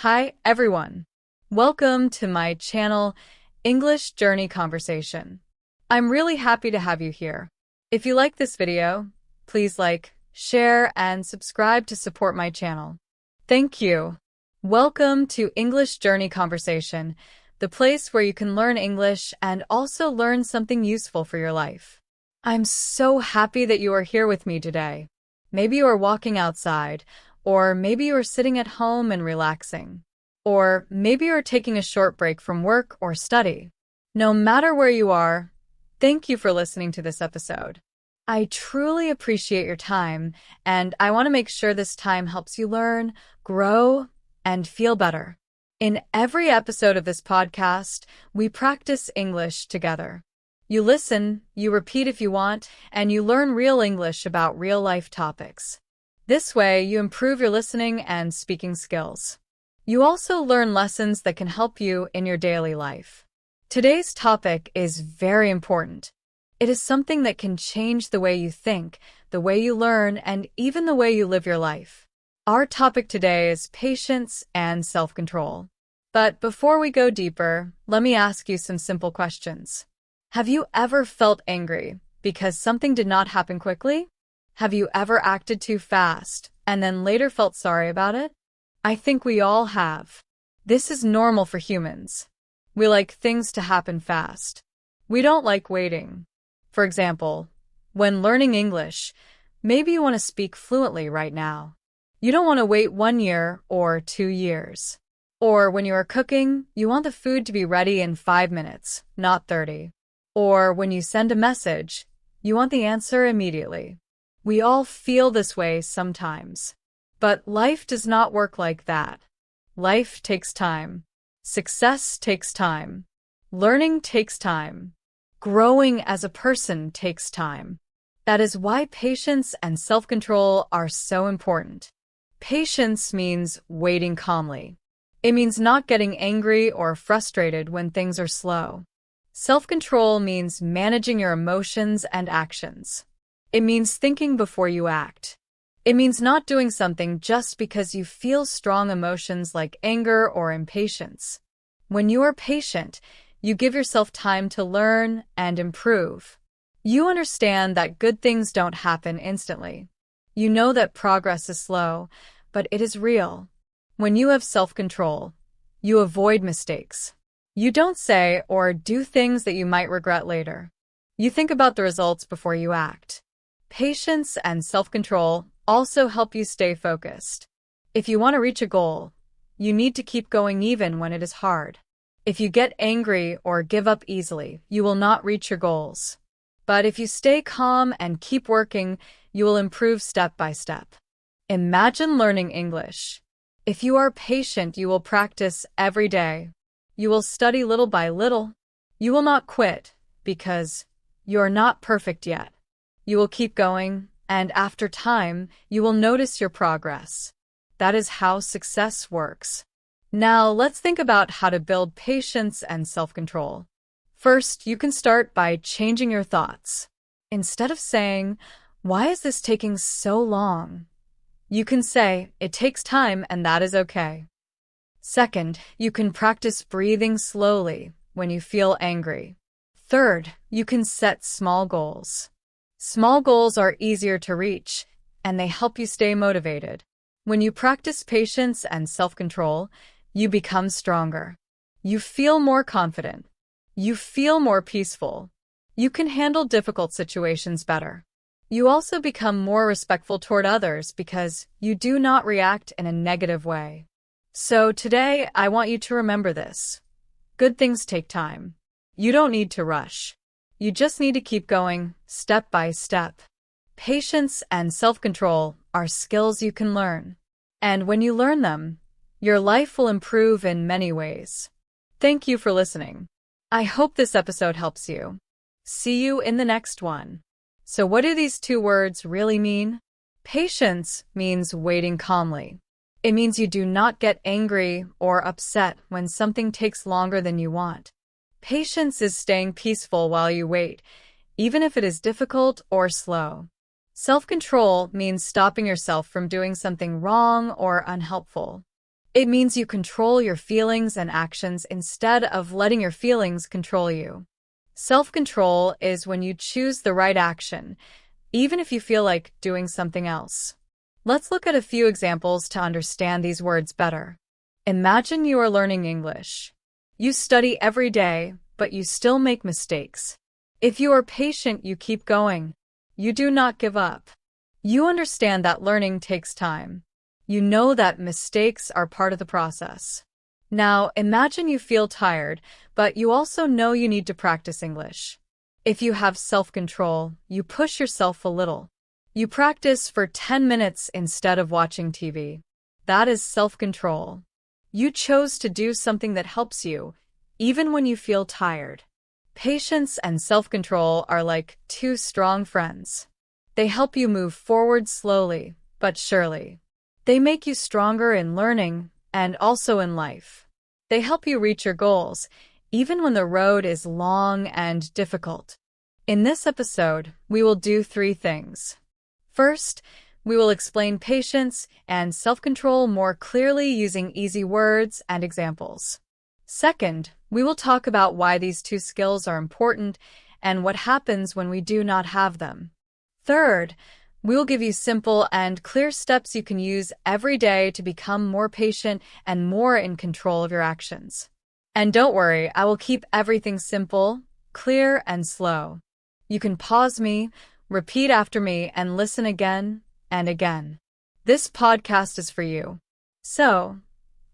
Hi, everyone. Welcome to my channel, English Journey Conversation. I'm really happy to have you here. If you like this video, please like, share, and subscribe to support my channel. Thank you. Welcome to English Journey Conversation, the place where you can learn English and also learn something useful for your life. I'm so happy that you are here with me today. Maybe you are walking outside, or maybe you are sitting at home and relaxing. Or maybe you're taking a short break from work or study. No matter where you are, thank you for listening to this episode. I truly appreciate your time, and I want to make sure this time helps you learn, grow, and feel better. In every episode of this podcast, we practice English together. You listen, you repeat if you want, and you learn real English about real-life topics. This way, you improve your listening and speaking skills. You also learn lessons that can help you in your daily life. Today's topic is very important. It is something that can change the way you think, the way you learn, and even the way you live your life. Our topic today is patience and self-control. But before we go deeper, let me ask you some simple questions. Have you ever felt angry because something did not happen quickly? Have you ever acted too fast and then later felt sorry about it? I think we all have. This is normal for humans. We like things to happen fast. We don't like waiting. For example, when learning English, maybe you want to speak fluently right now. You don't want to wait 1 year or 2 years. Or when you are cooking, you want the food to be ready in 5 minutes, not 30. Or when you send a message, you want the answer immediately. We all feel this way sometimes. But life does not work like that. Life takes time. Success takes time. Learning takes time. Growing as a person takes time. That is why patience and self-control are so important. Patience means waiting calmly. It means not getting angry or frustrated when things are slow. Self-control means managing your emotions and actions. It means thinking before you act. It means not doing something just because you feel strong emotions like anger or impatience. When you are patient, you give yourself time to learn and improve. You understand that good things don't happen instantly. You know that progress is slow, but it is real. When you have self-control, you avoid mistakes. You don't say or do things that you might regret later. You think about the results before you act. Patience and self-control also help you stay focused. If you want to reach a goal, you need to keep going even when it is hard. If you get angry or give up easily, you will not reach your goals. But if you stay calm and keep working, you will improve step by step. Imagine learning English. If you are patient, you will practice every day. You will study little by little. You will not quit because you are not perfect yet. You will keep going, and after time, you will notice your progress. That is how success works. Now, let's think about how to build patience and self-control. First, you can start by changing your thoughts. Instead of saying, "Why is this taking so long?" you can say, "It takes time and that is okay." Second, you can practice breathing slowly when you feel angry. Third, you can set small goals. Small goals are easier to reach, and they help you stay motivated. When you practice patience and self-control, you become stronger. You feel more confident. You feel more peaceful. You can handle difficult situations better. You also become more respectful toward others because you do not react in a negative way. So today, I want you to remember this. Good things take time. You don't need to rush. You just need to keep going, step by step. Patience and self-control are skills you can learn. And when you learn them, your life will improve in many ways. Thank you for listening. I hope this episode helps you. See you in the next one. So what do these 2 words really mean? Patience means waiting calmly. It means you do not get angry or upset when something takes longer than you want. Patience is staying peaceful while you wait, even if it is difficult or slow. Self-control means stopping yourself from doing something wrong or unhelpful. It means you control your feelings and actions instead of letting your feelings control you. Self-control is when you choose the right action, even if you feel like doing something else. Let's look at a few examples to understand these words better. Imagine you are learning English. You study every day, but you still make mistakes. If you are patient, you keep going. You do not give up. You understand that learning takes time. You know that mistakes are part of the process. Now, imagine you feel tired, but you also know you need to practice English. If you have self-control, you push yourself a little. You practice for 10 minutes instead of watching TV. That is self-control. You chose to do something that helps you, even when you feel tired. Patience and self-control are like two strong friends. They help you move forward slowly, but surely. They make you stronger in learning and also in life. They help you reach your goals, even when the road is long and difficult. In this episode, we will do 3 things. First, we will explain patience and self-control more clearly using easy words and examples. Second, we will talk about why these 2 skills are important and what happens when we do not have them. Third, we will give you simple and clear steps you can use every day to become more patient and more in control of your actions. And don't worry, I will keep everything simple, clear, and slow. You can pause me, repeat after me, and listen again and again. This podcast is for you. So,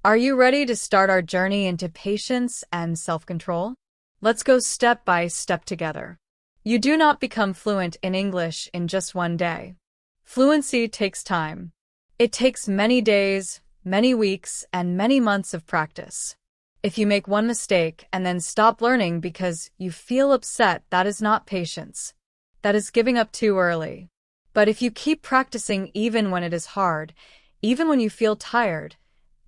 are you ready to start our journey into patience and self-control? Let's go step by step together. You do not become fluent in English in just one day. Fluency takes time. It takes many days, many weeks, and many months of practice. If you make one mistake and then stop learning because you feel upset, that is not patience. That is giving up too early. But if you keep practicing even when it is hard, even when you feel tired,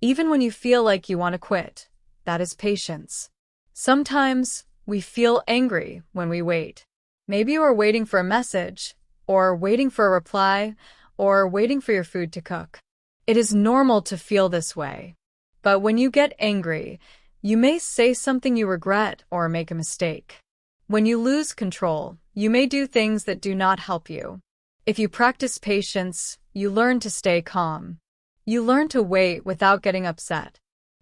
even when you feel like you want to quit, that is patience. Sometimes we feel angry when we wait. Maybe you are waiting for a message, or waiting for a reply, or waiting for your food to cook. It is normal to feel this way. But when you get angry, you may say something you regret or make a mistake. When you lose control, you may do things that do not help you. If you practice patience, you learn to stay calm. You learn to wait without getting upset.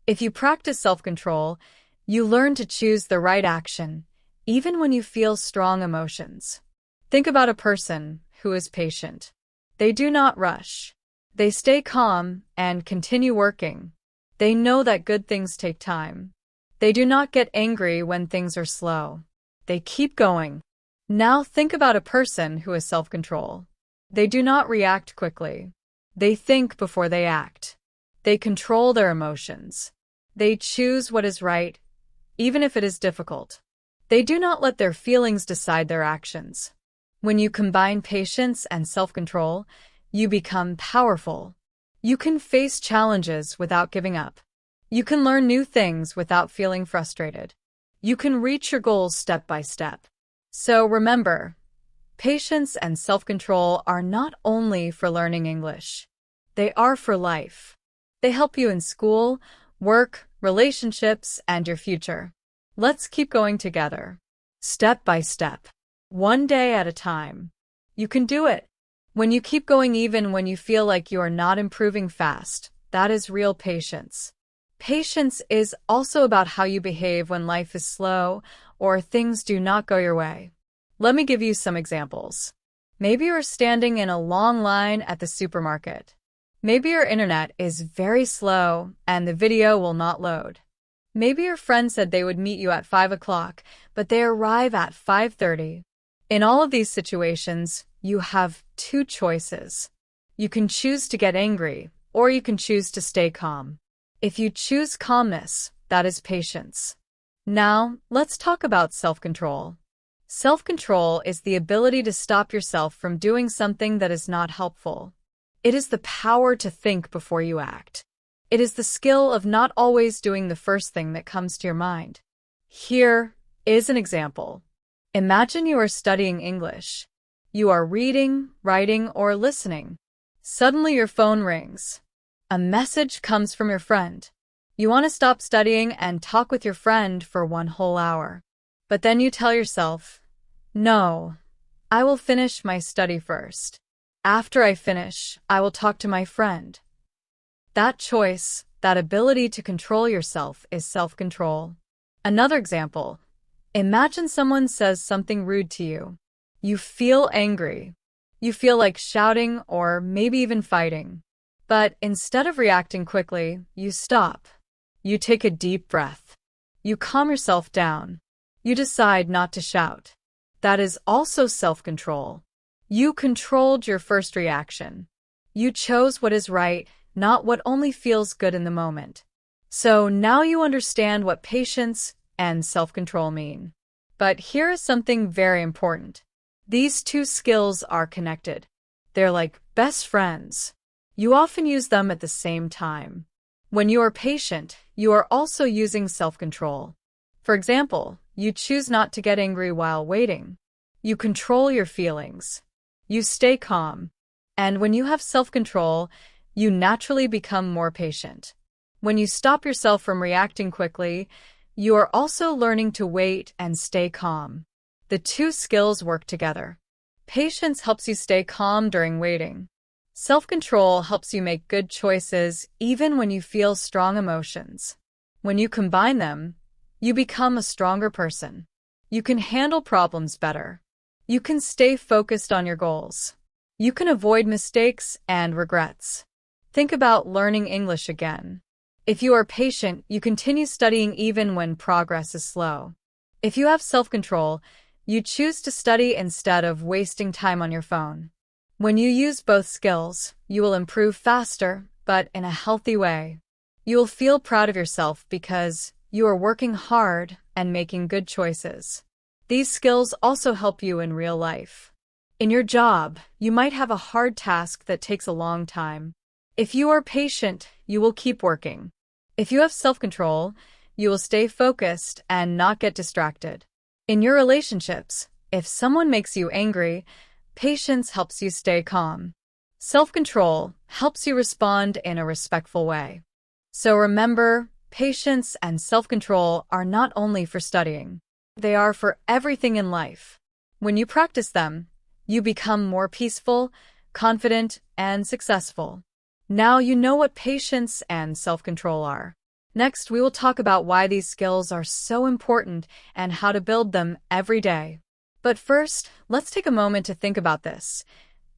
If you practice self-control, you learn to choose the right action, even when you feel strong emotions. Think about a person who is patient. They do not rush. They stay calm and continue working. They know that good things take time. They do not get angry when things are slow. They keep going. Now think about a person who has self-control. They do not react quickly. They think before they act. They control their emotions. They choose what is right, even if it is difficult. They do not let their feelings decide their actions. When you combine patience and self-control, you become powerful. You can face challenges without giving up. You can learn new things without feeling frustrated. You can reach your goals step by step. So remember, patience and self-control are not only for learning English. They are for life. They help you in school, work, relationships, and your future. Let's keep going together. Step by step. One day at a time. You can do it. When you keep going even when you feel like you are not improving fast, that is real patience. Patience is also about how you behave when life is slow or things do not go your way. Let me give you some examples. Maybe you are standing in a long line at the supermarket. Maybe your internet is very slow and the video will not load. Maybe your friend said they would meet you at 5 o'clock, but they arrive at 5:30. In all of these situations, you have 2 choices. You can choose to get angry, or you can choose to stay calm. If you choose calmness, that is patience. Now, let's talk about self-control. Self-control is the ability to stop yourself from doing something that is not helpful. It is the power to think before you act. It is the skill of not always doing the first thing that comes to your mind. Here is an example. Imagine you are studying English. You are reading, writing, or listening. Suddenly your phone rings. A message comes from your friend. You want to stop studying and talk with your friend for 1 whole hour. But then you tell yourself, no, I will finish my study first. After I finish, I will talk to my friend. That choice, that ability to control yourself is self-control. Another example. Imagine someone says something rude to you. You feel angry. You feel like shouting or maybe even fighting. But instead of reacting quickly, you stop. You take a deep breath. You calm yourself down. You decide not to shout. That is also self-control. You controlled your first reaction. You chose what is right, not what only feels good in the moment. So now you understand what patience and self-control mean. But here is something very important. These two skills are connected. They're like best friends. You often use them at the same time. When you are patient, you are also using self-control. For example, you choose not to get angry while waiting. You control your feelings. You stay calm. And when you have self-control, you naturally become more patient. When you stop yourself from reacting quickly, you are also learning to wait and stay calm. The two skills work together. Patience helps you stay calm during waiting. Self-control helps you make good choices even when you feel strong emotions. When you combine them, you become a stronger person. You can handle problems better. You can stay focused on your goals. You can avoid mistakes and regrets. Think about learning English again. If you are patient, you continue studying even when progress is slow. If you have self-control, you choose to study instead of wasting time on your phone. When you use both skills, you will improve faster, but in a healthy way. You will feel proud of yourself because you are working hard and making good choices. These skills also help you in real life. In your job, you might have a hard task that takes a long time. If you are patient, you will keep working. If you have self-control, you will stay focused and not get distracted. In your relationships, if someone makes you angry, patience helps you stay calm. Self-control helps you respond in a respectful way. So remember, patience and self-control are not only for studying. They are for everything in life. When you practice them, you become more peaceful, confident, and successful. Now you know what patience and self-control are. Next, we will talk about why these skills are so important and how to build them every day. But first, let's take a moment to think about this.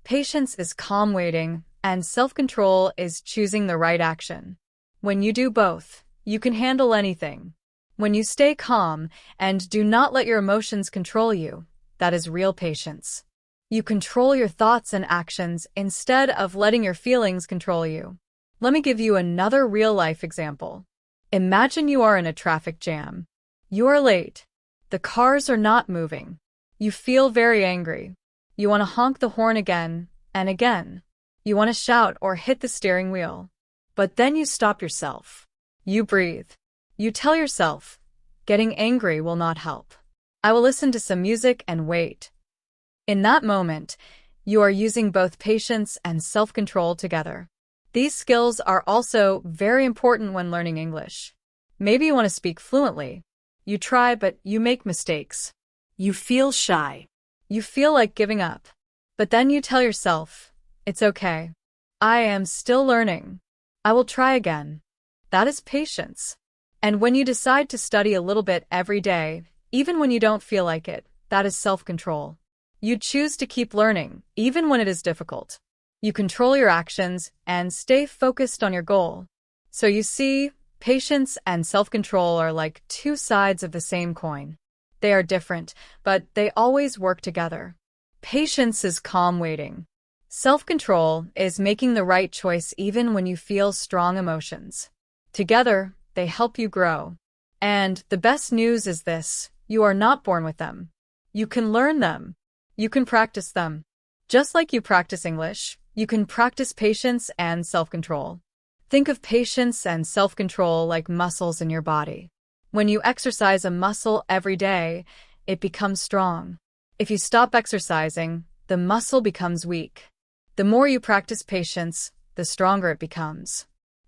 Patience is calm waiting, and self-control is choosing the right action. When you do both, you can handle anything. When you stay calm and do not let your emotions control you, that is real patience. You control your thoughts and actions instead of letting your feelings control you. Let me give you another real-life example. Imagine you are in a traffic jam. You are late. The cars are not moving. You feel very angry. You want to honk the horn again and again. You want to shout or hit the steering wheel. But then you stop yourself. You breathe. You tell yourself, getting angry will not help. I will listen to some music and wait. In that moment, you are using both patience and self-control together. These skills are also very important when learning English. Maybe you want to speak fluently. You try, but you make mistakes. You feel shy. You feel like giving up. But then you tell yourself, it's okay. I am still learning. I will try again. That is patience. And when you decide to study a little bit every day, even when you don't feel like it, that is self-control. You choose to keep learning, even when it is difficult. You control your actions and stay focused on your goal. So you see, patience and self-control are like two sides of the same coin. They are different, but they always work together. Patience is calm waiting. Self-control is making the right choice even when you feel strong emotions. Together, they help you grow. And the best news is this: you are not born with them. You can learn them. You can practice them. Just like you practice English, you can practice patience and self-control. Think of patience and self-control like muscles in your body. When you exercise a muscle every day, it becomes strong. If you stop exercising, the muscle becomes weak. The more you practice patience, the stronger it becomes.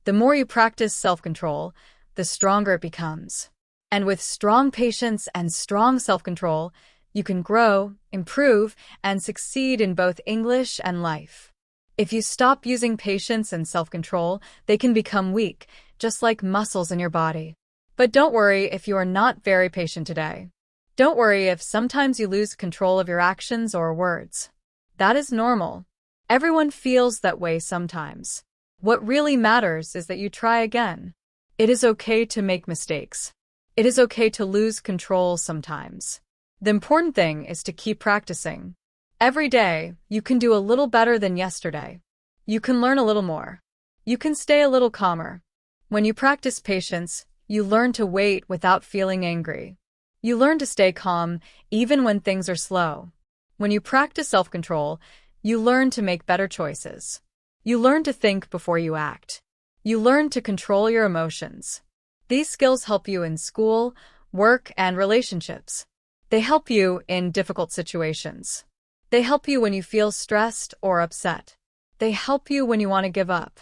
The more you practice self-control, the stronger it becomes. And with strong patience and strong self-control, you can grow, improve, and succeed in both English and life. If you stop using patience and self-control, they can become weak, just like muscles in your body. But don't worry if you are not very patient today. Don't worry if sometimes you lose control of your actions or words. That is normal. Everyone feels that way sometimes. What really matters is that you try again. It is okay to make mistakes. It is okay to lose control sometimes. The important thing is to keep practicing. Every day, you can do a little better than yesterday. You can learn a little more. You can stay a little calmer. When you practice patience, you learn to wait without feeling angry. You learn to stay calm even when things are slow. When you practice self-control, you learn to make better choices. You learn to think before you act. You learn to control your emotions. These skills help you in school, work, and relationships. They help you in difficult situations. They help you when you feel stressed or upset. They help you when you want to give up.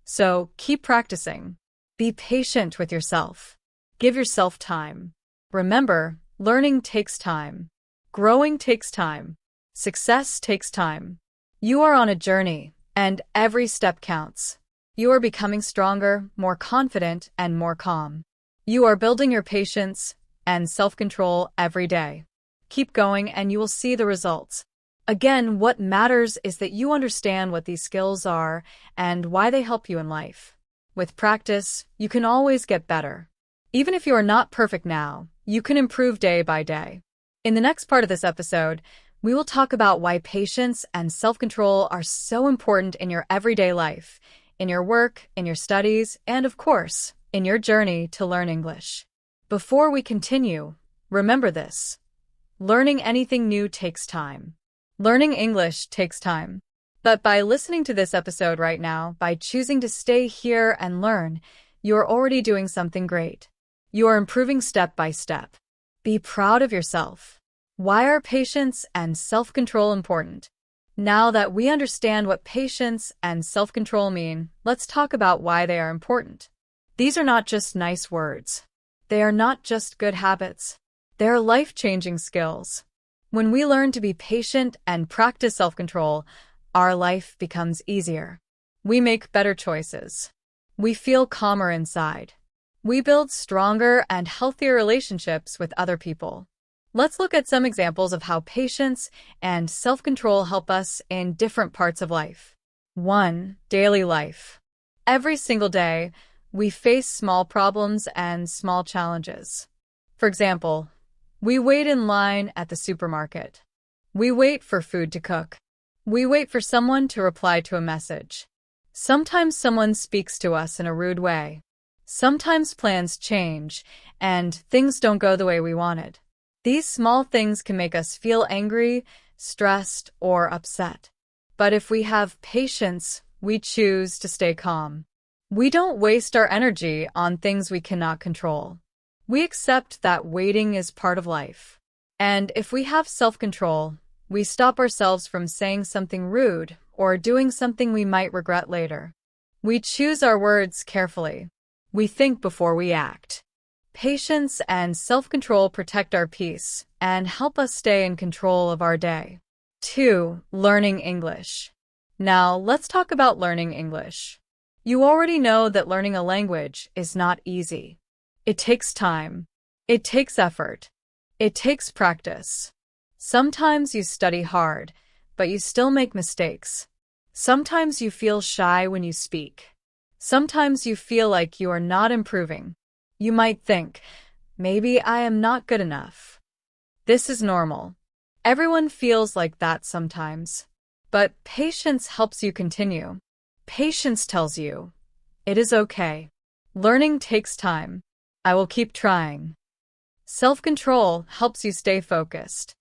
So keep practicing. Be patient with yourself. Give yourself time. Remember, learning takes time. Growing takes time. Success takes time. You are on a journey, and every step counts. You are becoming stronger, more confident, and more calm. You are building your patience and self-control every day. Keep going and you will see the results. Again, what matters is that you understand what these skills are and why they help you in life. With practice, you can always get better. Even if you are not perfect now, you can improve day by day. In the next part of this episode, we will talk about why patience and self-control are so important in your everyday life, in your work, in your studies, and of course, in your journey to learn English. Before we continue, remember this. Learning anything new takes time. Learning English takes time. But by listening to this episode right now, by choosing to stay here and learn, you are already doing something great. You are improving step by step. Be proud of yourself. Why are patience and self-control important? Now that we understand what patience and self-control mean, let's talk about why they are important. These are not just nice words. They are not just good habits. They are life-changing skills. When we learn to be patient and practice self-control, our life becomes easier. We make better choices. We feel calmer inside. We build stronger and healthier relationships with other people. Let's look at some examples of how patience and self-control help us in different parts of life. 1. Daily life. Every single day, we face small problems and small challenges. For example, we wait in line at the supermarket. We wait for food to cook. We wait for someone to reply to a message. Sometimes someone speaks to us in a rude way. Sometimes plans change, and things don't go the way we wanted. These small things can make us feel angry, stressed, or upset. But if we have patience, we choose to stay calm. We don't waste our energy on things we cannot control. We accept that waiting is part of life. And if we have self-control, we stop ourselves from saying something rude or doing something we might regret later. We choose our words carefully. We think before we act. Patience and self-control protect our peace and help us stay in control of our day. 2. Learning English. Now, let's talk about learning English. You already know that learning a language is not easy. It takes time. It takes effort. It takes practice. Sometimes you study hard, but you still make mistakes. Sometimes you feel shy when you speak. Sometimes you feel like you are not improving. You might think, maybe I am not good enough. This is normal. Everyone feels like that sometimes. But patience helps you continue. Patience tells you, it is okay. Learning takes time. I will keep trying. Self-control helps you stay focused.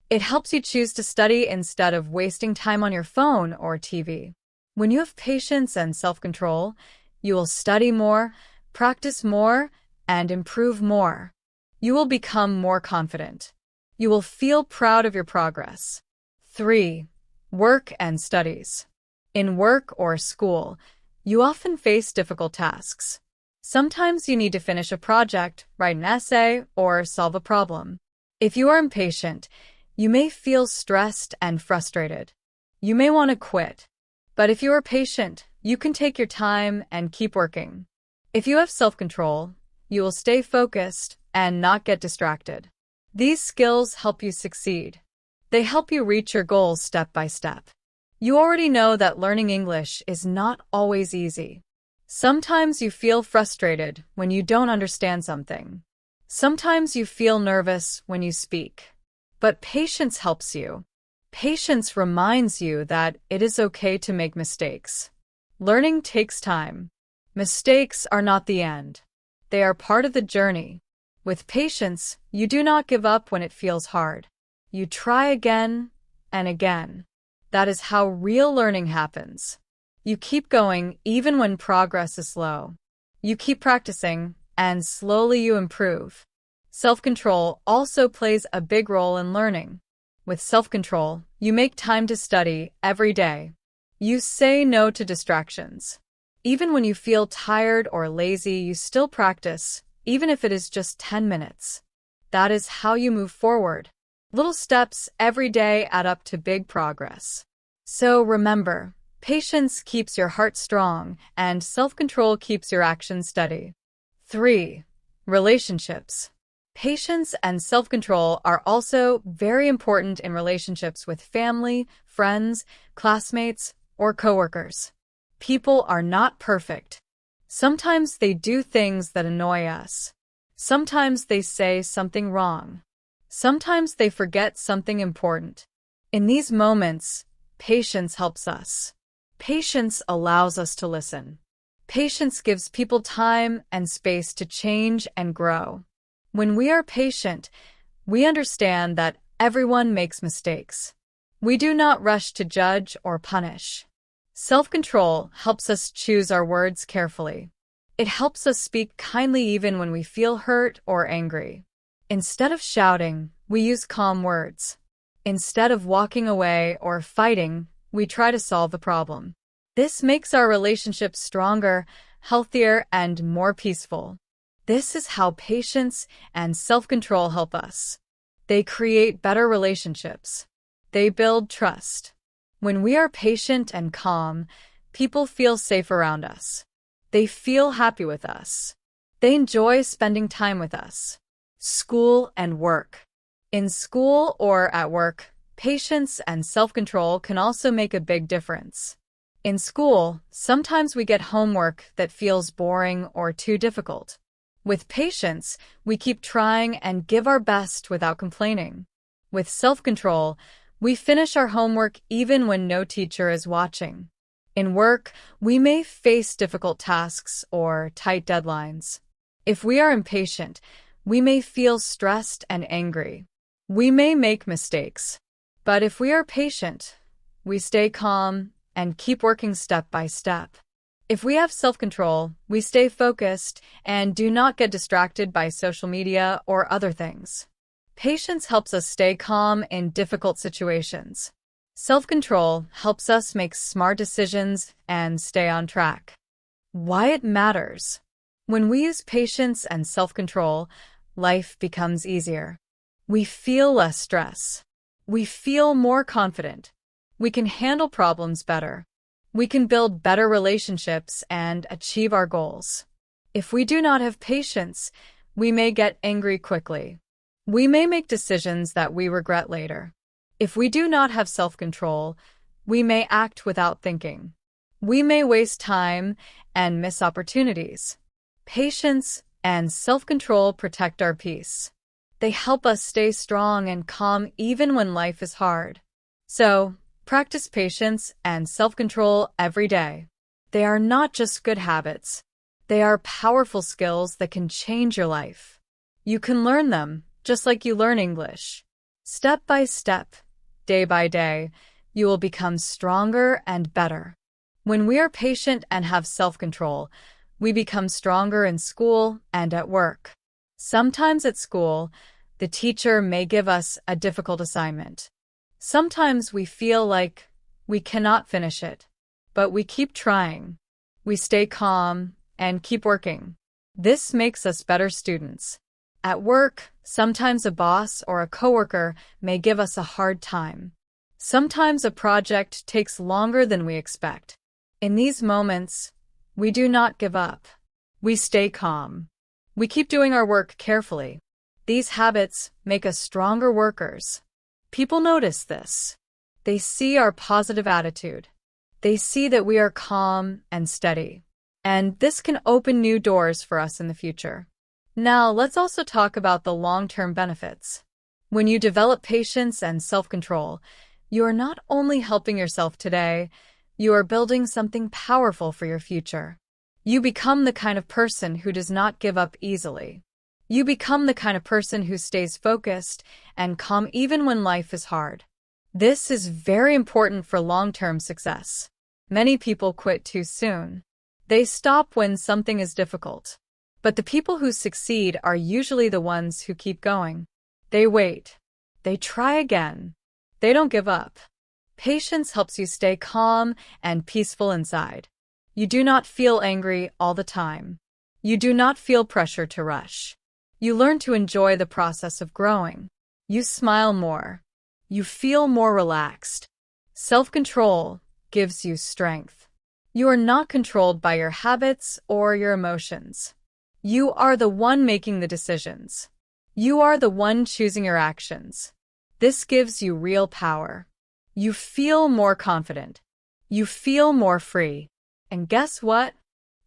It helps you choose to study instead of wasting time on your phone or TV. When you have patience and self-control, you will study more, practice more, and improve more. You will become more confident. You will feel proud of your progress. 3. Work and studies. In work or school, You often face difficult tasks. Sometimes you need to finish a project, write an essay, or solve a problem. If you are impatient, you may feel stressed and frustrated. You may want to quit. But if you are patient, you can take your time and keep working. If you have self-control, you will stay focused and not get distracted. These skills help you succeed. They help you reach your goals step by step. You already know that learning English is not always easy. Sometimes you feel frustrated when you don't understand something. Sometimes you feel nervous when you speak. But patience helps you. Patience reminds you that it is okay to make mistakes. Learning takes time. Mistakes are not the end. They are part of the journey. With patience, you do not give up when it feels hard. You try again and again. That is how real learning happens. You keep going even when progress is slow. You keep practicing, and slowly you improve. Self-control also plays a big role in learning. With self-control, you make time to study every day. You say no to distractions. Even when you feel tired or lazy, you still practice, even if it is just 10 minutes. That is how you move forward. Little steps every day add up to big progress. So remember, patience keeps your heart strong, and self-control keeps your actions steady. 3. Relationships. Patience and self-control are also very important in relationships with family, friends, classmates, or coworkers. People are not perfect. Sometimes they do things that annoy us. Sometimes they say something wrong. Sometimes they forget something important. In these moments, patience helps us. Patience allows us to listen. Patience gives people time and space to change and grow. When we are patient, we understand that everyone makes mistakes. We do not rush to judge or punish. Self-control helps us choose our words carefully. It helps us speak kindly even when we feel hurt or angry. Instead of shouting, we use calm words. Instead of walking away or fighting, we try to solve the problem. This makes our relationships stronger, healthier, and more peaceful. This is how patience and self-control help us. They create better relationships. They build trust. When we are patient and calm, people feel safe around us. They feel happy with us. They enjoy spending time with us. School and work. In school or at work, patience and self-control can also make a big difference. In school, sometimes we get homework that feels boring or too difficult. With patience, we keep trying and give our best without complaining. With self-control, we finish our homework even when no teacher is watching. In work, we may face difficult tasks or tight deadlines. If we are impatient, we may feel stressed and angry. We may make mistakes. But if we are patient, we stay calm and keep working step by step. If we have self-control, we stay focused and do not get distracted by social media or other things. Patience helps us stay calm in difficult situations. Self-control helps us make smart decisions and stay on track. Why it matters. When we use patience and self-control, life becomes easier. We feel less stress. We feel more confident. We can handle problems better. We can build better relationships and achieve our goals. If we do not have patience, we may get angry quickly. We may make decisions that we regret later. If we do not have self-control, we may act without thinking. We may waste time and miss opportunities. Patience and self-control protect our peace. They help us stay strong and calm even when life is hard. So, practice patience and self-control every day. They are not just good habits. They are powerful skills that can change your life. You can learn them just like you learn English. Step by step, day by day, you will become stronger and better. When we are patient and have self-control, we become stronger in school and at work. Sometimes at school, the teacher may give us a difficult assignment. Sometimes we feel like we cannot finish it, but we keep trying. We stay calm and keep working. This makes us better students. At work, sometimes a boss or a coworker may give us a hard time. Sometimes a project takes longer than we expect. In these moments, we do not give up. We stay calm. We keep doing our work carefully. These habits make us stronger workers. People notice this. They see our positive attitude. They see that we are calm and steady. And this can open new doors for us in the future. Now, let's also talk about the long-term benefits. When you develop patience and self-control, you are not only helping yourself today, you are building something powerful for your future. You become the kind of person who does not give up easily. You become the kind of person who stays focused and calm even when life is hard. This is very important for long-term success. Many people quit too soon. They stop when something is difficult. But the people who succeed are usually the ones who keep going. They wait. They try again. They don't give up. Patience helps you stay calm and peaceful inside. You do not feel angry all the time. You do not feel pressure to rush. You learn to enjoy the process of growing. You smile more. You feel more relaxed. Self-control gives you strength. You are not controlled by your habits or your emotions. You are the one making the decisions. You are the one choosing your actions. This gives you real power. You feel more confident. You feel more free. And guess what?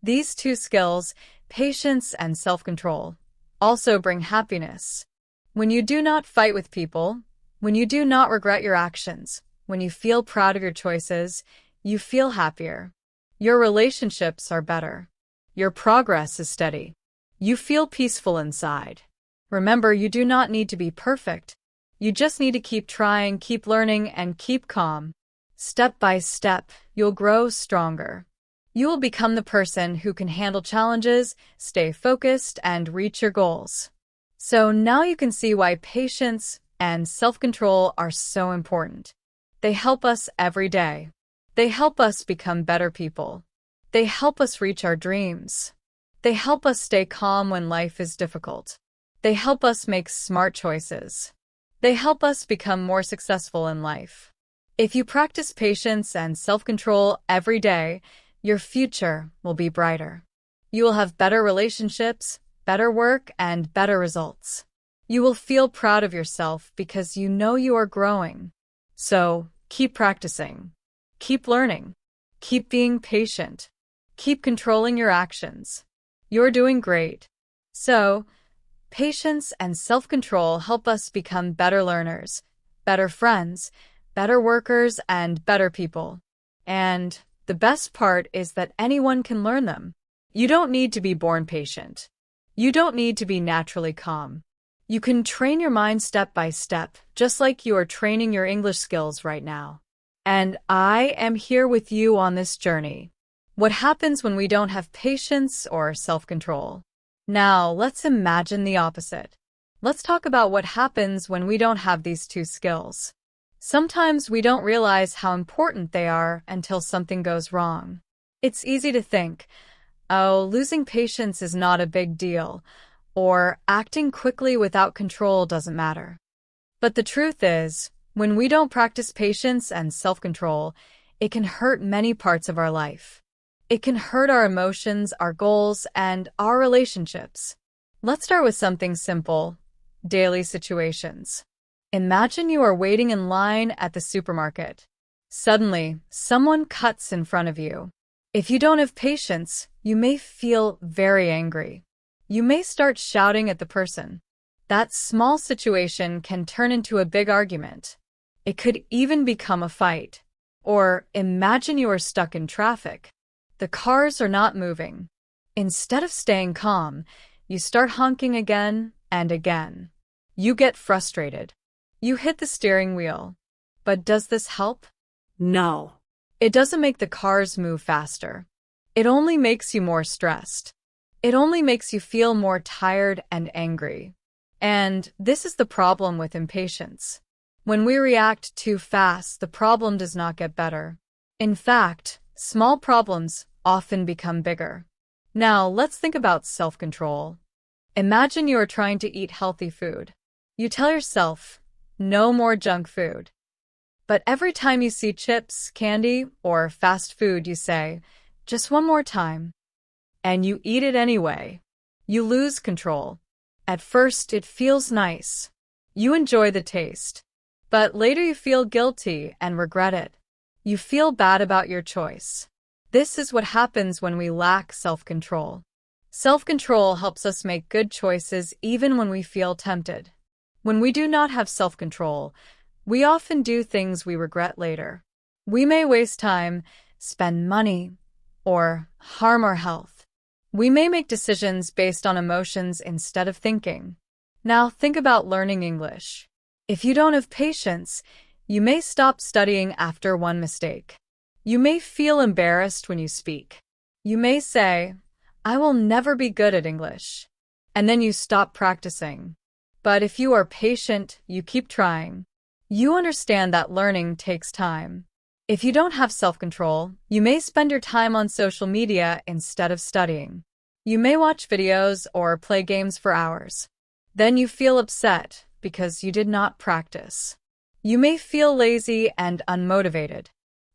These two skills, patience and self-control, also bring happiness. When you do not fight with people, when you do not regret your actions, when you feel proud of your choices, you feel happier. Your relationships are better. Your progress is steady. You feel peaceful inside. Remember, you do not need to be perfect. You just need to keep trying, keep learning, and keep calm. Step by step, you'll grow stronger. You will become the person who can handle challenges, stay focused, and reach your goals. So now you can see why patience and self-control are so important. They help us every day. They help us become better people. They help us reach our dreams. They help us stay calm when life is difficult. They help us make smart choices. They help us become more successful in life. If you practice patience and self-control every day, your future will be brighter. You will have better relationships, better work, and better results. You will feel proud of yourself because you know you are growing. So, keep practicing. Keep learning. Keep being patient. Keep controlling your actions. You're doing great. So, patience and self-control help us become better learners, better friends, better workers, and better people. And the best part is that anyone can learn them. You don't need to be born patient. You don't need to be naturally calm. You can train your mind step by step, just like you are training your English skills right now. And I am here with you on this journey. What happens when we don't have patience or self-control? Now, let's imagine the opposite. Let's talk about what happens when we don't have these two skills. Sometimes we don't realize how important they are until something goes wrong. It's easy to think, oh, losing patience is not a big deal, or acting quickly without control doesn't matter. But the truth is, when we don't practice patience and self-control, it can hurt many parts of our life. It can hurt our emotions, our goals, and our relationships. Let's start with something simple: daily situations. Imagine you are waiting in line at the supermarket. Suddenly, someone cuts in front of you. If you don't have patience, you may feel very angry. You may start shouting at the person. That small situation can turn into a big argument. It could even become a fight. Or imagine you are stuck in traffic. The cars are not moving. Instead of staying calm, you start honking again and again. You get frustrated. You hit the steering wheel. But does this help? No. It doesn't make the cars move faster. It only makes you more stressed. It only makes you feel more tired and angry. And this is the problem with impatience. When we react too fast, the problem does not get better. In fact, small problems often become bigger. Now, let's think about self-control. Imagine you are trying to eat healthy food. You tell yourself, no more junk food. But every time you see chips, candy, or fast food, you say, just one more time. And you eat it anyway. You lose control. At first, it feels nice. You enjoy the taste. But later you feel guilty and regret it. You feel bad about your choice. This is what happens when we lack self-control. Self-control helps us make good choices even when we feel tempted. When we do not have self-control, we often do things we regret later. We may waste time, spend money, or harm our health. We may make decisions based on emotions instead of thinking. Now think about learning English. If you don't have patience, you may stop studying after one mistake. You may feel embarrassed when you speak. You may say, I will never be good at English. And then you stop practicing. But if you are patient, you keep trying. You understand that learning takes time. If you don't have self-control, you may spend your time on social media instead of studying. You may watch videos or play games for hours. Then you feel upset because you did not practice. You may feel lazy and unmotivated.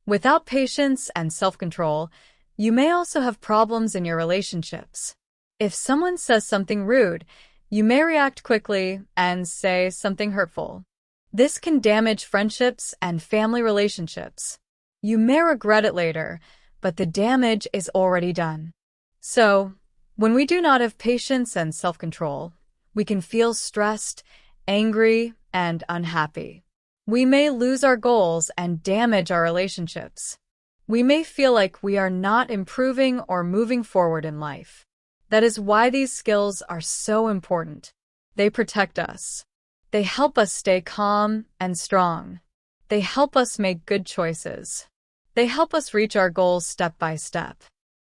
Without patience and self-control, you may also have problems in your relationships. If someone says something rude, you may react quickly and say something hurtful. This can damage friendships and family relationships. You may regret it later, but the damage is already done. So, when we do not have patience and self-control, we can feel stressed, angry, and unhappy. We may lose our goals and damage our relationships. We may feel like we are not improving or moving forward in life. That is why these skills are so important. They protect us. They help us stay calm and strong. They help us make good choices. They help us reach our goals step by step.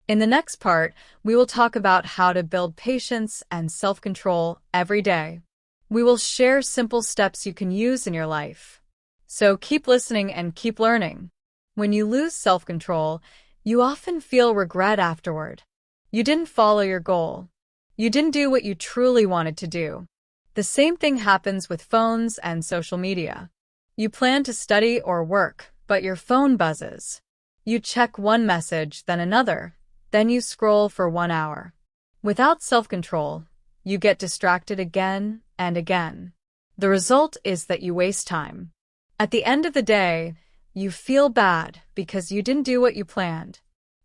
In the next part, we will talk about how to build patience and self-control every day. We will share simple steps you can use in your life. So keep listening and keep learning. When you lose self-control, you often feel regret afterward. You didn't follow your goal. You didn't do what you truly wanted to do. The same thing happens with phones and social media. You plan to study or work, but your phone buzzes. You check one message, then another. Then you scroll for 1 hour. Without self-control, you get distracted again and again. The result is that you waste time. At the end of the day, you feel bad because you didn't do what you planned.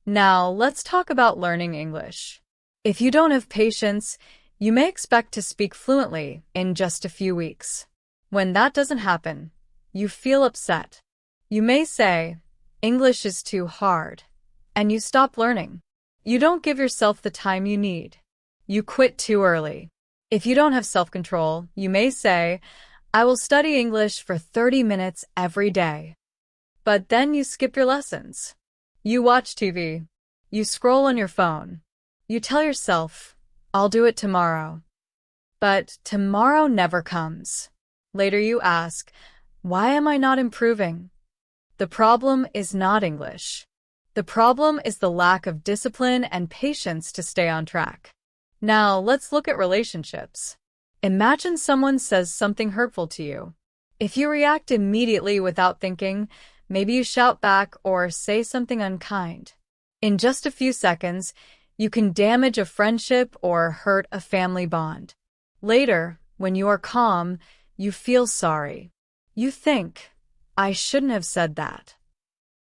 Now, let's talk about learning English. If you don't have patience, you may expect to speak fluently in just a few weeks. When that doesn't happen, you feel upset. You may say, English is too hard, and you stop learning. You don't give yourself the time you need. You quit too early. If you don't have self-control, you may say, I will study English for 30 minutes every day. But then you skip your lessons. You watch TV. You scroll on your phone. You tell yourself, I'll do it tomorrow. But tomorrow never comes. Later you ask, why am I not improving? The problem is not English. The problem is the lack of discipline and patience to stay on track. Now, let's look at relationships. Imagine someone says something hurtful to you. If you react immediately without thinking, maybe you shout back or say something unkind. In just a few seconds, you can damage a friendship or hurt a family bond. Later, when you are calm, you feel sorry. You think, I shouldn't have said that.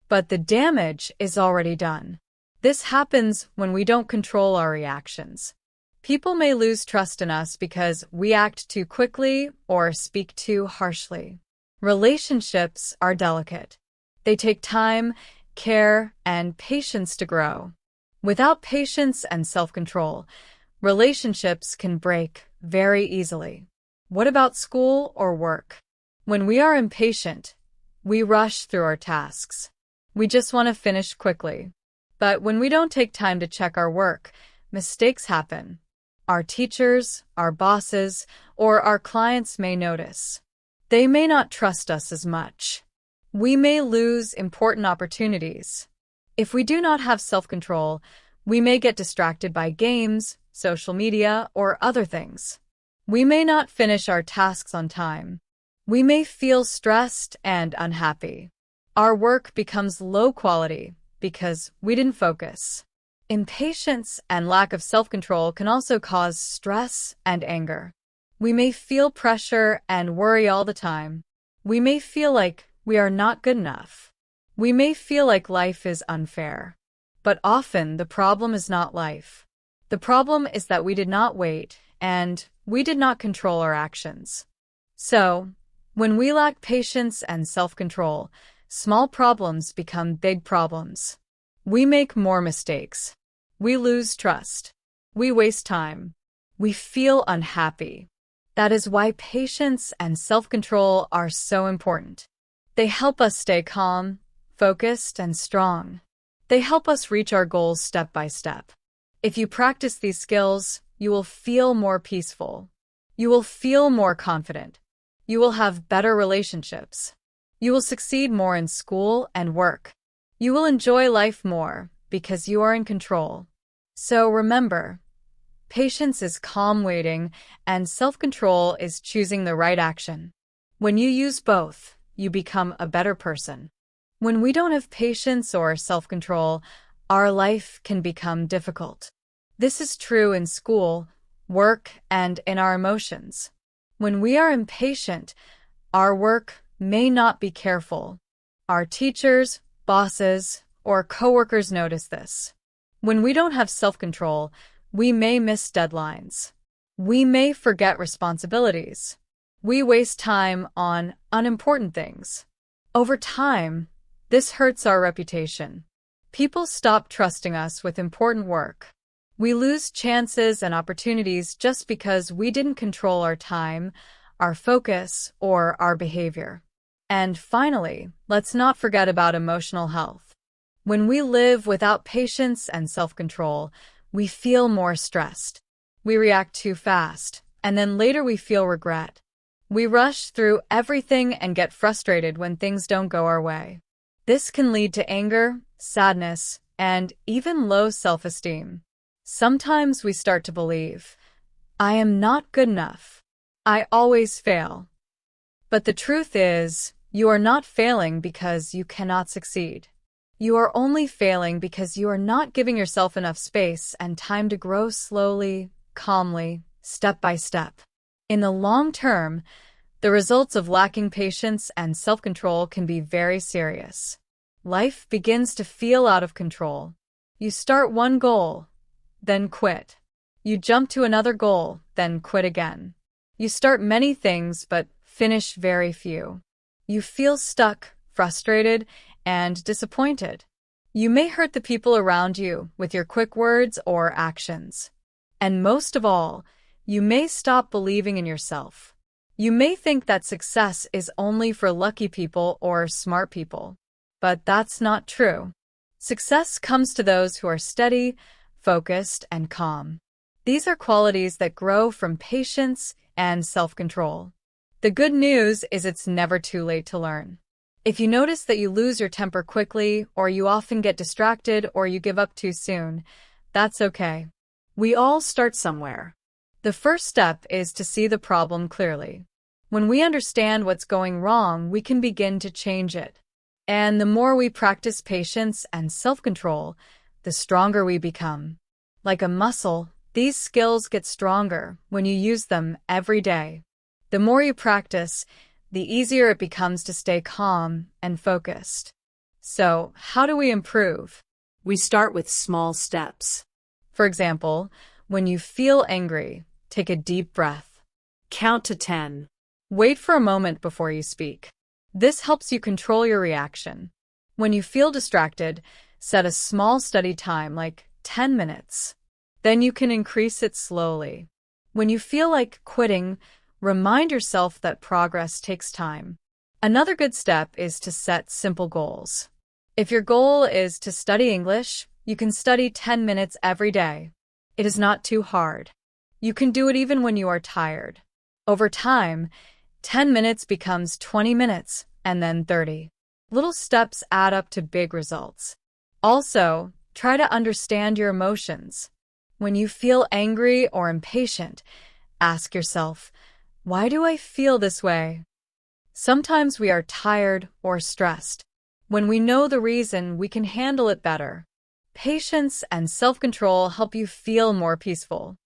But the damage is already done. This happens when we don't control our reactions. People may lose trust in us because we act too quickly or speak too harshly. Relationships are delicate. They take time, care, and patience to grow. Without patience and self-control, relationships can break very easily. What about school or work? When we are impatient, we rush through our tasks. We just want to finish quickly. But when we don't take time to check our work, mistakes happen. Our teachers, our bosses, or our clients may notice. They may not trust us as much. We may lose important opportunities. If we do not have self-control, we may get distracted by games, social media, or other things. We may not finish our tasks on time. We may feel stressed and unhappy. Our work becomes low quality because we didn't focus. Impatience and lack of self-control can also cause stress and anger. We may feel pressure and worry all the time. We may feel like we are not good enough. We may feel like life is unfair. But often the problem is not life. The problem is that we did not wait and we did not control our actions. So, when we lack patience and self-control, small problems become big problems. We make more mistakes. We lose trust. We waste time. We feel unhappy. That is why patience and self-control are so important. They help us stay calm, focused, and strong. They help us reach our goals step by step. If you practice these skills, you will feel more peaceful. You will feel more confident. You will have better relationships. You will succeed more in school and work. You will enjoy life more because you are in control. So remember, patience is calm waiting, and self-control is choosing the right action. When you use both, you become a better person. When we don't have patience or self-control, our life can become difficult. This is true in school, work, and in our emotions. When we are impatient, our work may not be careful. Our teachers, bosses, or coworkers notice this. When we don't have self-control, we may miss deadlines. We may forget responsibilities. We waste time on unimportant things. Over time, this hurts our reputation. People stop trusting us with important work. We lose chances and opportunities just because we didn't control our time, our focus, or our behavior. And finally, let's not forget about emotional health. When we live without patience and self-control, we feel more stressed. We react too fast, and then later we feel regret. We rush through everything and get frustrated when things don't go our way. This can lead to anger, sadness, and even low self-esteem. Sometimes we start to believe, I am not good enough. I always fail. But the truth is, you are not failing because you cannot succeed. You are only failing because you are not giving yourself enough space and time to grow slowly, calmly, step by step. In the long term, the results of lacking patience and self-control can be very serious. Life begins to feel out of control. You start one goal, then quit. You jump to another goal, then quit again. You start many things but finish very few. You feel stuck, frustrated, and disappointed. You may hurt the people around you with your quick words or actions. And most of all, you may stop believing in yourself. You may think that success is only for lucky people or smart people. But that's not true. Success comes to those who are steady, focused, and calm. These are qualities that grow from patience and self-control. The good news is it's never too late to learn. If you notice that you lose your temper quickly, or you often get distracted, or you give up too soon, that's okay. We all start somewhere. The first step is to see the problem clearly. When we understand what's going wrong, we can begin to change it. And the more we practice patience and self-control, the stronger we become. Like a muscle, these skills get stronger when you use them every day. The more you practice, the easier it becomes to stay calm and focused. So, how do we improve? We start with small steps. For example, when you feel angry, take a deep breath. Count to 10. Wait for a moment before you speak. This helps you control your reaction. When you feel distracted, set a small study time, like 10 minutes. Then you can increase it slowly. When you feel like quitting, remind yourself that progress takes time. Another good step is to set simple goals. If your goal is to study English, you can study 10 minutes every day. It is not too hard. You can do it even when you are tired. Over time, 10 minutes becomes 20 minutes, and then 30. Little steps add up to big results. Also, try to understand your emotions. When you feel angry or impatient, ask yourself, why do I feel this way? Sometimes we are tired or stressed. When we know the reason, we can handle it better. Patience and self-control help you feel more peaceful.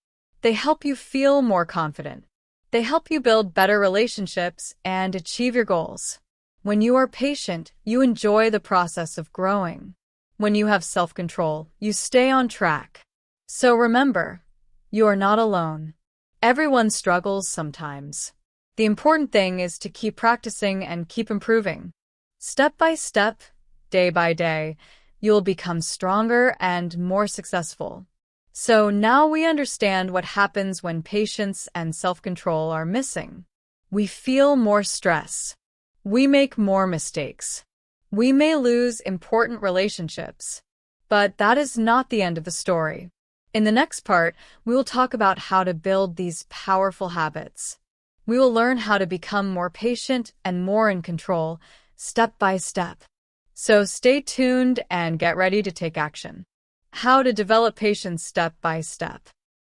They help you feel more confident. They help you build better relationships and achieve your goals. When you are patient, you enjoy the process of growing. When you have self-control, you stay on track. So remember, you are not alone. Everyone struggles sometimes. The important thing is to keep practicing and keep improving. Step by step, day by day, you'll become stronger and more successful. So now we understand what happens when patience and self-control are missing. We feel more stress. We make more mistakes. We may lose important relationships. But that is not the end of the story. In the next part, we will talk about how to build these powerful habits. We will learn how to become more patient and more in control, step by step. So stay tuned and get ready to take action. How to develop patience step by step.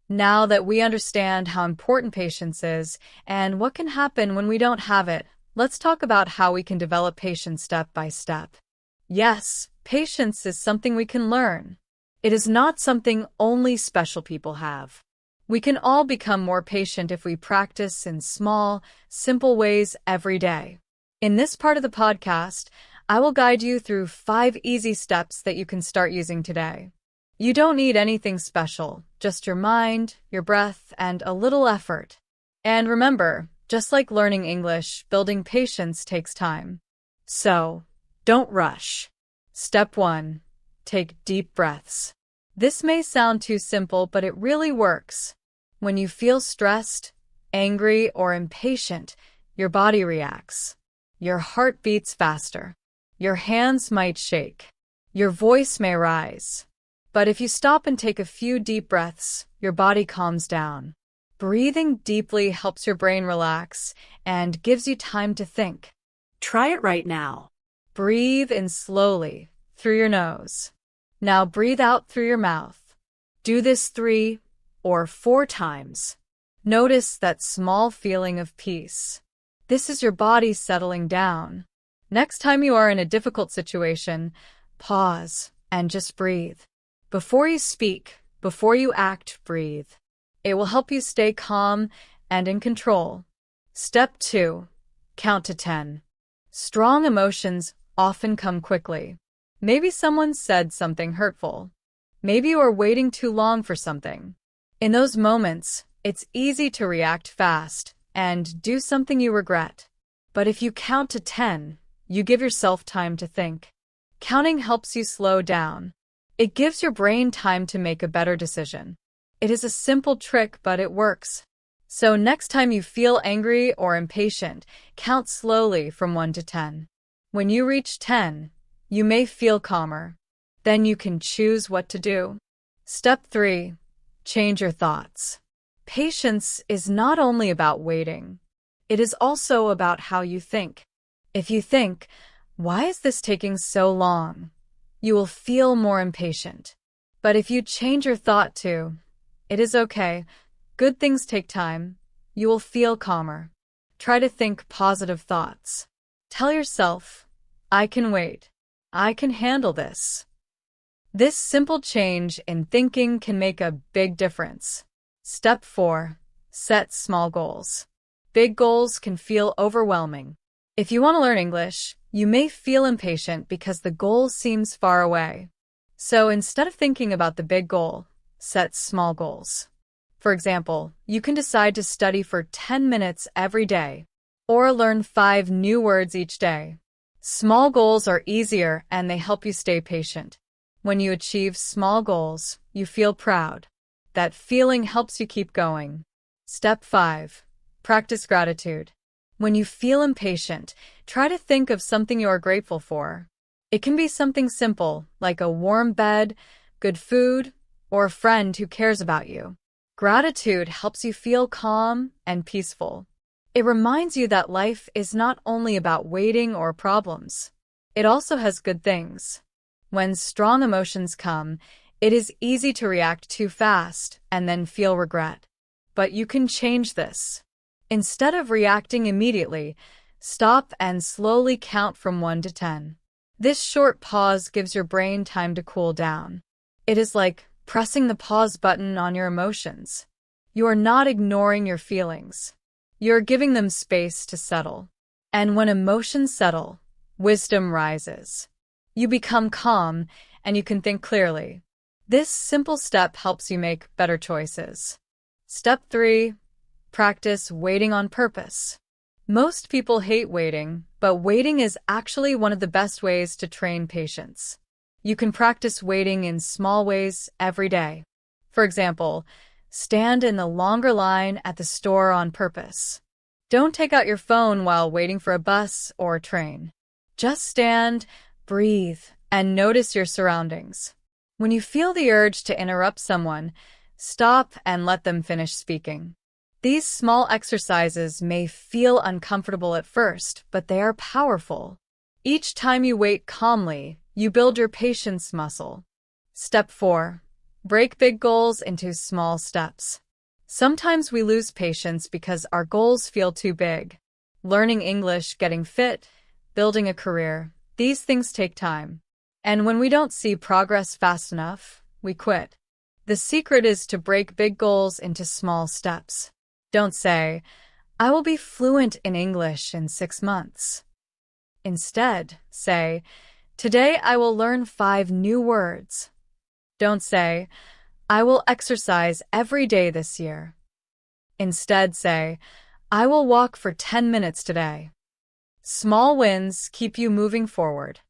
Now that we understand how important patience is and what can happen when we don't have it, let's talk about how we can develop patience step by step. Yes, patience is something we can learn. It is not something only special people have. We can all become more patient if we practice in small, simple ways every day. In this part of the podcast, I will guide you through 5 easy steps that you can start using today. You don't need anything special, just your mind, your breath, and a little effort. And remember, just like learning English, building patience takes time. So, don't rush. Step 1. Take deep breaths. This may sound too simple, but it really works. When you feel stressed, angry, or impatient, your body reacts. Your heart beats faster. Your hands might shake. Your voice may rise. But if you stop and take a few deep breaths, your body calms down. Breathing deeply helps your brain relax and gives you time to think. Try it right now. Breathe in slowly through your nose. Now breathe out through your mouth. Do this 3 or 4 times. Notice that small feeling of peace. This is your body settling down. Next time you are in a difficult situation, pause and just breathe. Before you speak, before you act, breathe. It will help you stay calm and in control. Step 2. Count to 10. Strong emotions often come quickly. Maybe someone said something hurtful. Maybe you are waiting too long for something. In those moments, it's easy to react fast and do something you regret. But if you count to 10, you give yourself time to think. Counting helps you slow down. It gives your brain time to make a better decision. It is a simple trick, but it works. So next time you feel angry or impatient, count slowly from 1 to 10. When you reach 10, you may feel calmer. Then you can choose what to do. Step 3. Change your thoughts. Patience is not only about waiting. It is also about how you think. If you think, why is this taking so long? You will feel more impatient. But if you change your thought to, it is okay, good things take time, you will feel calmer. Try to think positive thoughts. Tell yourself, I can wait. I can handle this. This simple change in thinking can make a big difference. Step 4. Set small goals. Big goals can feel overwhelming. If you want to learn English, you may feel impatient because the goal seems far away. So instead of thinking about the big goal, set small goals. For example, you can decide to study for 10 minutes every day, or learn 5 new words each day. Small goals are easier and they help you stay patient. When you achieve small goals, you feel proud. That feeling helps you keep going. Step 5. Practice gratitude. When you feel impatient, try to think of something you are grateful for. It can be something simple, like a warm bed, good food, or a friend who cares about you. Gratitude helps you feel calm and peaceful. It reminds you that life is not only about waiting or problems. It also has good things. When strong emotions come, it is easy to react too fast and then feel regret. But you can change this. Instead of reacting immediately, stop and slowly count from 1 to 10. This short pause gives your brain time to cool down. It is like pressing the pause button on your emotions. You are not ignoring your feelings. You're giving them space to settle. And when emotions settle, wisdom rises. You become calm and you can think clearly. This simple step helps you make better choices. Step 3. Practice waiting on purpose. Most people hate waiting, but waiting is actually one of the best ways to train patience. You can practice waiting in small ways every day. For example, stand in the longer line at the store on purpose. Don't take out your phone while waiting for a bus or a train. Just stand, breathe, and notice your surroundings. When you feel the urge to interrupt someone, stop and let them finish speaking. These small exercises may feel uncomfortable at first, but they are powerful. Each time you wait calmly, you build your patience muscle. Step 4. Break big goals into small steps. Sometimes we lose patience because our goals feel too big. Learning English, getting fit, building a career, these things take time. And when we don't see progress fast enough, we quit. The secret is to break big goals into small steps. Don't say, "I will be fluent in English in 6 months." Instead, say, "Today I will learn 5 new words." Don't say, "I will exercise every day this year." Instead, say, "I will walk for 10 minutes today." Small wins keep you moving forward.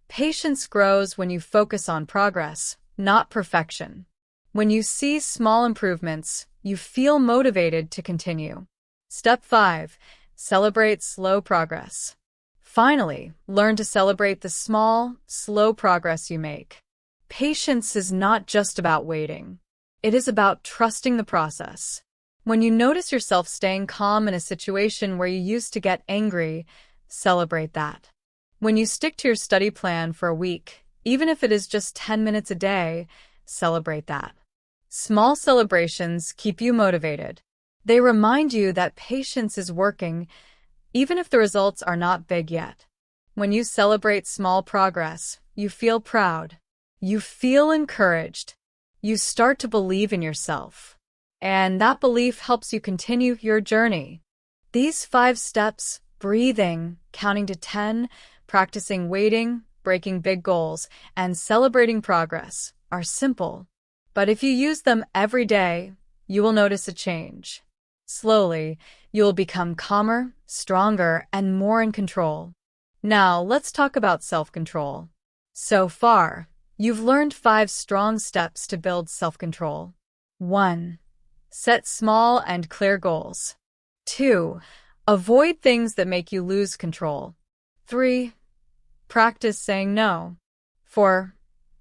Patience grows when you focus on progress, not perfection. When you see small improvements, you feel motivated to continue. Step 5. Celebrate slow progress. Finally, learn to celebrate the small, slow progress you make. Patience is not just about waiting. It is about trusting the process. When you notice yourself staying calm in a situation where you used to get angry, celebrate that. When you stick to your study plan for a week, even if it is just 10 minutes a day, celebrate that. Small celebrations keep you motivated. They remind you that patience is working, even if the results are not big yet. When you celebrate small progress, you feel proud. You feel encouraged. You start to believe in yourself. And that belief helps you continue your journey. These 5 steps, breathing, counting to 10, practicing waiting, breaking big goals, and celebrating progress, are simple. But if you use them every day, you will notice a change. Slowly, you will become calmer, stronger, and more in control. Now, let's talk about self-control. So far, you've learned 5 strong steps to build self-control. 1. Set small and clear goals. 2. Avoid things that make you lose control. 3. Practice saying no. 4.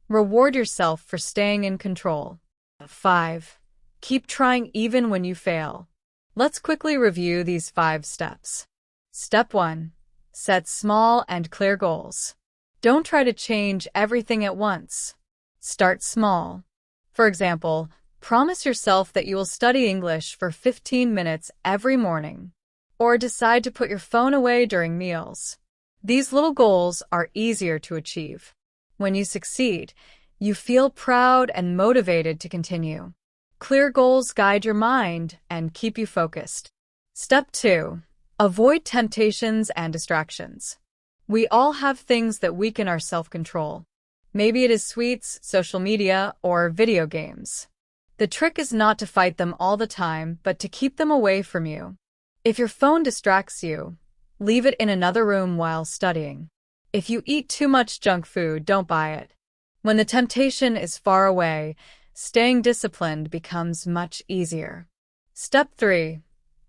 Reward yourself for staying in control. 5. Keep trying even when you fail. Let's quickly review these 5 steps. Step 1. Set small and clear goals. Don't try to change everything at once. Start small. For example, promise yourself that you will study English for 15 minutes every morning. Or decide to put your phone away during meals. These little goals are easier to achieve. When you succeed, you feel proud and motivated to continue. Clear goals guide your mind and keep you focused. Step 2. Avoid temptations and distractions. We all have things that weaken our self-control. Maybe it is sweets, social media, or video games. The trick is not to fight them all the time, but to keep them away from you. If your phone distracts you, leave it in another room while studying. If you eat too much junk food, don't buy it. When the temptation is far away, staying disciplined becomes much easier. Step 3.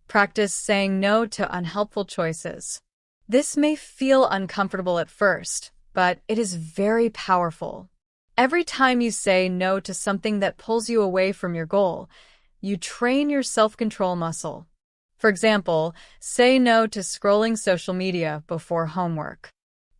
Practice saying no to unhelpful choices. This may feel uncomfortable at first, but it is very powerful. Every time you say no to something that pulls you away from your goal, you train your self-control muscle. For example, say no to scrolling social media before homework.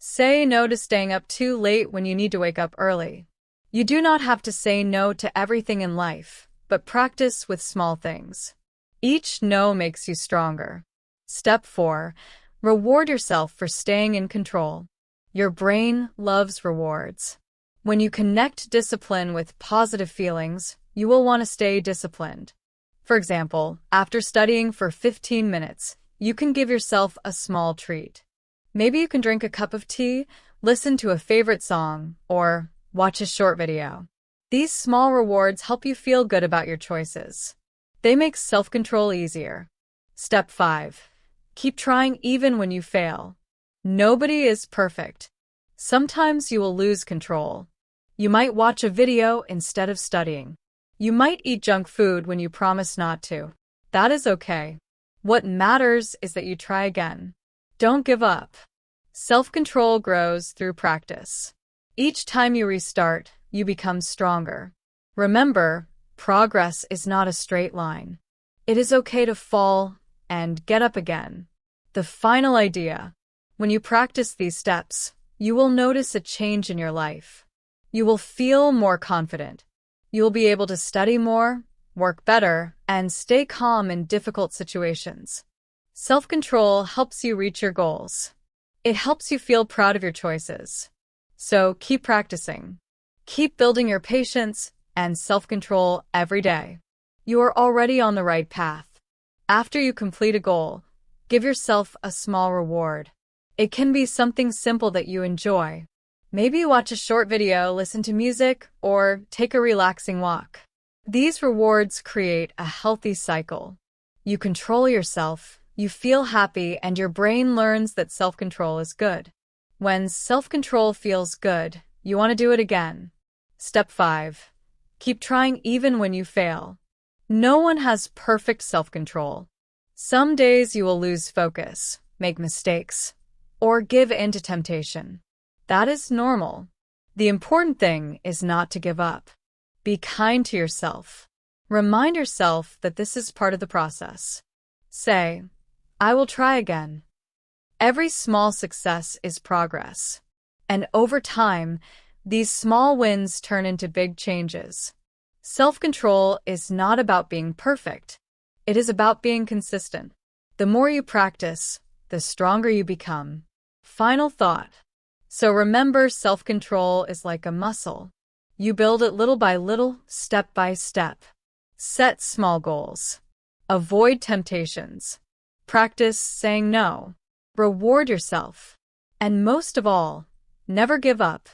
Say no to staying up too late when you need to wake up early. You do not have to say no to everything in life, but practice with small things. Each no makes you stronger. Step 4. Reward yourself for staying in control. Your brain loves rewards. When you connect discipline with positive feelings, you will want to stay disciplined. For example, after studying for 15 minutes, you can give yourself a small treat. Maybe you can drink a cup of tea, listen to a favorite song, or watch a short video. These small rewards help you feel good about your choices. They make self-control easier. Step 5. Keep trying even when you fail. Nobody is perfect. Sometimes you will lose control. You might watch a video instead of studying. You might eat junk food when you promised not to. That is okay. What matters is that you try again. Don't give up. Self-control grows through practice. Each time you restart, you become stronger. Remember, progress is not a straight line. It is okay to fall and get up again. The final idea: when you practice these steps, you will notice a change in your life. You will feel more confident. You will be able to study more, work better, and stay calm in difficult situations. Self-control helps you reach your goals. It helps you feel proud of your choices. So keep practicing. Keep building your patience and self-control every day. You are already on the right path. After you complete a goal, give yourself a small reward. It can be something simple that you enjoy. Maybe watch a short video, listen to music, or take a relaxing walk. These rewards create a healthy cycle. You control yourself, you feel happy, and your brain learns that self-control is good. When self-control feels good, you want to do it again. Step 5. Keep trying even when you fail. No one has perfect self-control. Some days you will lose focus, make mistakes, or give in to temptation. That is normal. The important thing is not to give up. Be kind to yourself. Remind yourself that this is part of the process. Say, I will try again. Every small success is progress. And over time, these small wins turn into big changes. Self-control is not about being perfect. It is about being consistent. The more you practice, the stronger you become. Final thought. So remember, self-control is like a muscle. You build it little by little, step by step. Set small goals. Avoid temptations. Practice saying no. Reward yourself. And most of all, never give up,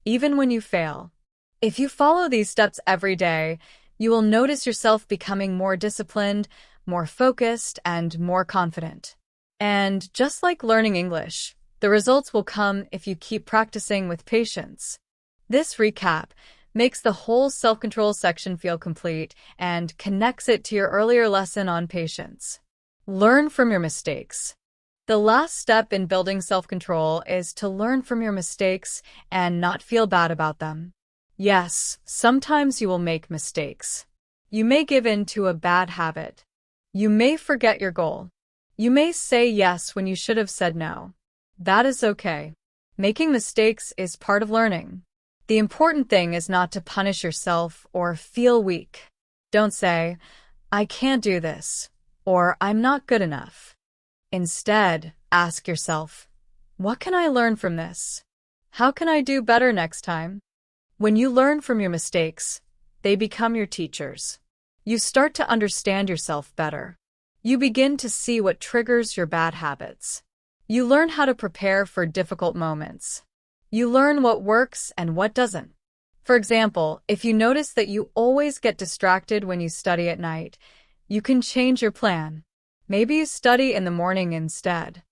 even when you fail. If you follow these steps every day, you will notice yourself becoming more disciplined, more focused, and more confident. And just like learning English, the results will come if you keep practicing with patience. This recap makes the whole self-control section feel complete and connects it to your earlier lesson on patience. Learn from your mistakes. The last step in building self-control is to learn from your mistakes and not feel bad about them. Yes, sometimes you will make mistakes. You may give in to a bad habit. You may forget your goal. You may say yes when you should have said no. That is okay. Making mistakes is part of learning. The important thing is not to punish yourself or feel weak. Don't say, I can't do this, or I'm not good enough. Instead, ask yourself, what can I learn from this? How can I do better next time? When you learn from your mistakes, they become your teachers. You start to understand yourself better. You begin to see what triggers your bad habits. You learn how to prepare for difficult moments. You learn what works and what doesn't. For example, if you notice that you always get distracted when you study at night, you can change your plan. Maybe you study in the morning instead.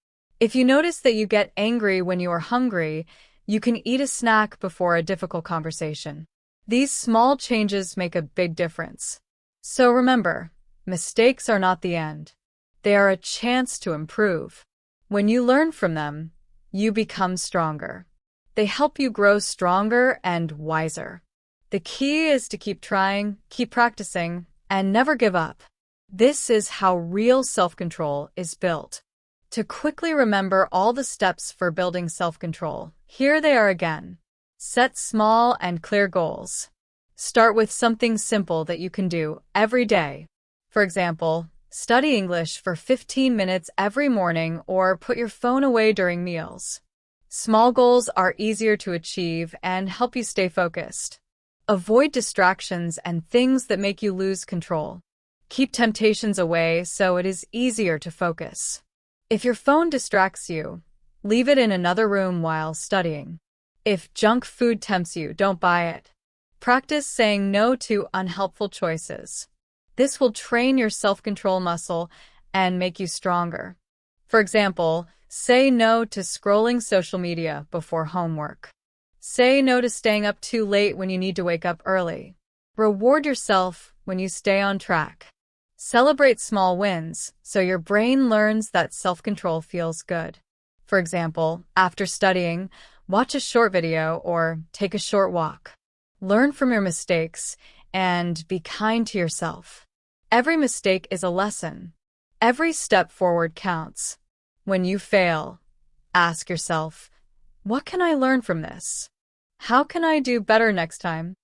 If you notice that you get angry when you are hungry, you can eat a snack before a difficult conversation. These small changes make a big difference. So remember, mistakes are not the end. They are a chance to improve. When you learn from them, you become stronger. They help you grow stronger and wiser. The key is to keep trying, keep practicing, and never give up. This is how real self-control is built. To quickly remember all the steps for building self-control, here they are again. Set small and clear goals. Start with something simple that you can do every day. For example, study English for 15 minutes every morning or put your phone away during meals. Small goals are easier to achieve and help you stay focused. Avoid distractions and things that make you lose control. Keep temptations away so it is easier to focus. If your phone distracts you, leave it in another room while studying. If junk food tempts you, don't buy it. Practice saying no to unhelpful choices. This will train your self-control muscle and make you stronger. For example, say no to scrolling social media before homework. Say no to staying up too late when you need to wake up early. Reward yourself when you stay on track. Celebrate small wins so your brain learns that self-control feels good. For example, after studying, watch a short video or take a short walk. Learn from your mistakes and be kind to yourself. Every mistake is a lesson. Every step forward counts. When you fail, ask yourself, what can I learn from this? How can I do better next time?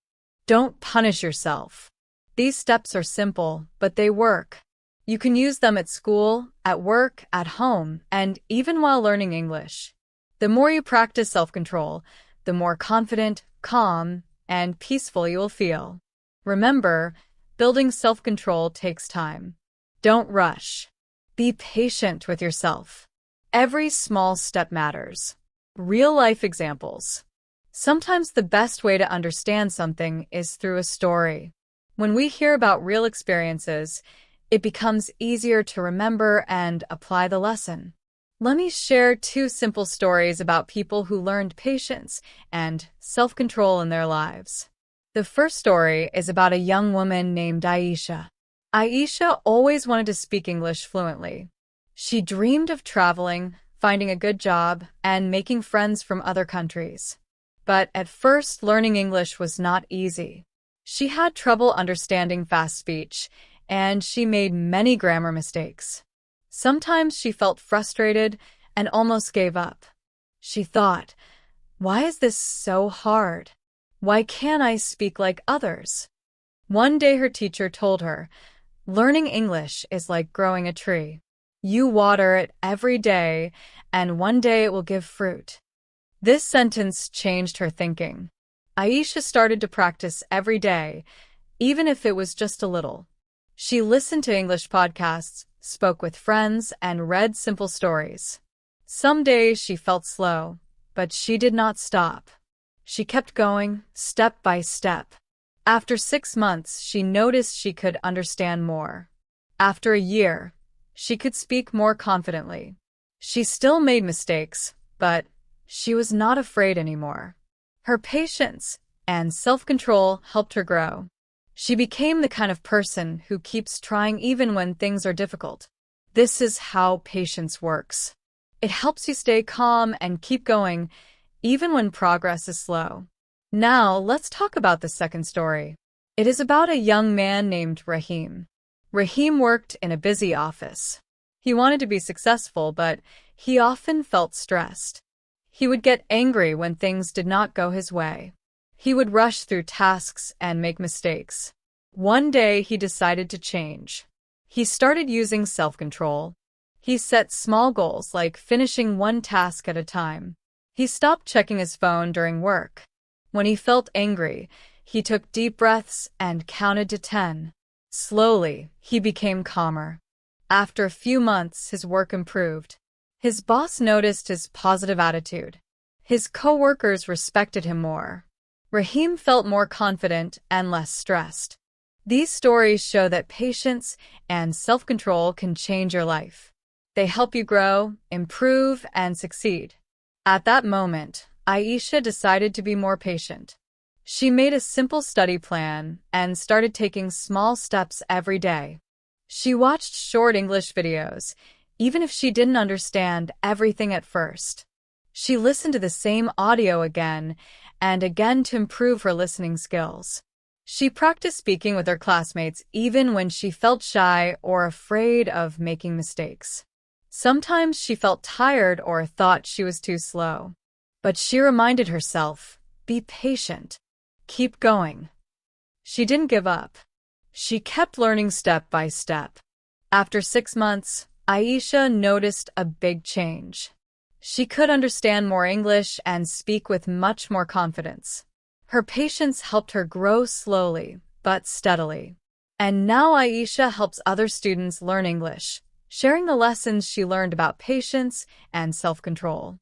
Don't punish yourself. These steps are simple, but they work. You can use them at school, at work, at home, and even while learning English. The more you practice self-control, the more confident, calm, and peaceful you will feel. Remember, building self-control takes time. Don't rush. Be patient with yourself. Every small step matters. Real-life examples. Sometimes the best way to understand something is through a story. When we hear about real experiences, it becomes easier to remember and apply the lesson. Let me share 2 simple stories about people who learned patience and self-control in their lives. The first story is about a young woman named Aisha. Aisha always wanted to speak English fluently. She dreamed of traveling, finding a good job, and making friends from other countries. But at first, learning English was not easy. She had trouble understanding fast speech, and she made many grammar mistakes. Sometimes she felt frustrated and almost gave up. She thought, why is this so hard? Why can't I speak like others? One day her teacher told her, learning English is like growing a tree. You water it every day, and one day it will give fruit. This sentence changed her thinking. Aisha started to practice every day, even if it was just a little. She listened to English podcasts, spoke with friends, and read simple stories. Some days she felt slow, but she did not stop. She kept going, step by step. After 6 months, she noticed she could understand more. After a year, she could speak more confidently. She still made mistakes, but she was not afraid anymore. Her patience and self-control helped her grow. She became the kind of person who keeps trying even when things are difficult. This is how patience works. It helps you stay calm and keep going, even when progress is slow. Now, let's talk about the second story. It is about a young man named Rahim. Rahim worked in a busy office. He wanted to be successful, but he often felt stressed. He would get angry when things did not go his way. He would rush through tasks and make mistakes. One day, he decided to change. He started using self-control. He set small goals like finishing one task at a time. He stopped checking his phone during work. When he felt angry, he took deep breaths and counted to 10. Slowly, he became calmer. After a few months, his work improved. His boss noticed his positive attitude. His coworkers respected him more. Rahim felt more confident and less stressed. These stories show that patience and self-control can change your life. They help you grow, improve, and succeed. At that moment, Aisha decided to be more patient. She made a simple study plan and started taking small steps every day. She watched short English videos, even if she didn't understand everything at first. She listened to the same audio again and again to improve her listening skills. She practiced speaking with her classmates even when she felt shy or afraid of making mistakes. Sometimes she felt tired or thought she was too slow. But she reminded herself, be patient. Keep going. She didn't give up. She kept learning step by step. After 6 months, Aisha noticed a big change. She could understand more English and speak with much more confidence. Her patience helped her grow slowly, but steadily. And now Aisha helps other students learn English, sharing the lessons she learned about patience and self-control.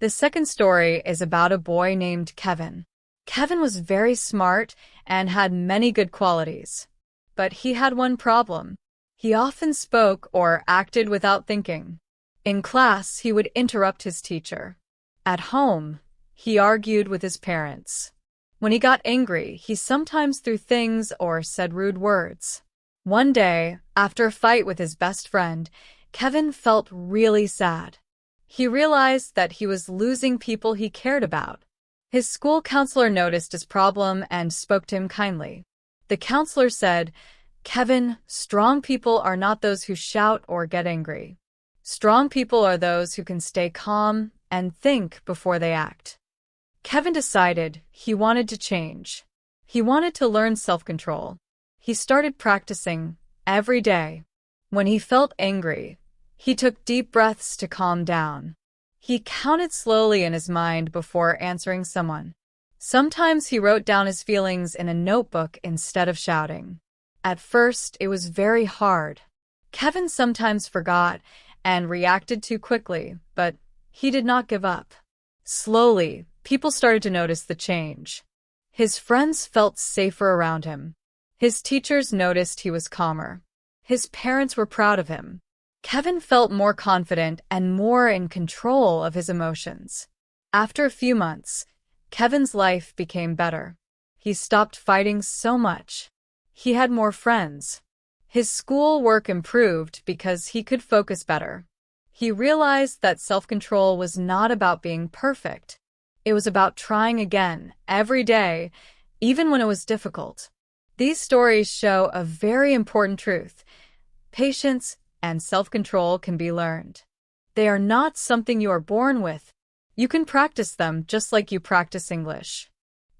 The second story is about a boy named Kevin. Kevin was very smart and had many good qualities. But he had one problem. He often spoke or acted without thinking. In class, he would interrupt his teacher. At home, he argued with his parents. When he got angry, he sometimes threw things or said rude words. One day, after a fight with his best friend, Kevin felt really sad. He realized that he was losing people he cared about. His school counselor noticed his problem and spoke to him kindly. The counselor said, "Kevin, strong people are not those who shout or get angry. Strong people are those who can stay calm and think before they act." Kevin decided he wanted to change. He wanted to learn self-control. He started practicing every day. When he felt angry, he took deep breaths to calm down. He counted slowly in his mind before answering someone. Sometimes he wrote down his feelings in a notebook instead of shouting. At first, it was very hard. Kevin sometimes forgot and reacted too quickly, but he did not give up. Slowly, people started to notice the change. His friends felt safer around him. His teachers noticed he was calmer. His parents were proud of him. Kevin felt more confident and more in control of his emotions. After a few months, Kevin's life became better. He stopped fighting so much. He had more friends. His school work improved because he could focus better. He realized that self-control was not about being perfect. It was about trying again every day, even when it was difficult. These stories show a very important truth. Patience and self-control can be learned. They are not something you are born with. You can practice them just like you practice English.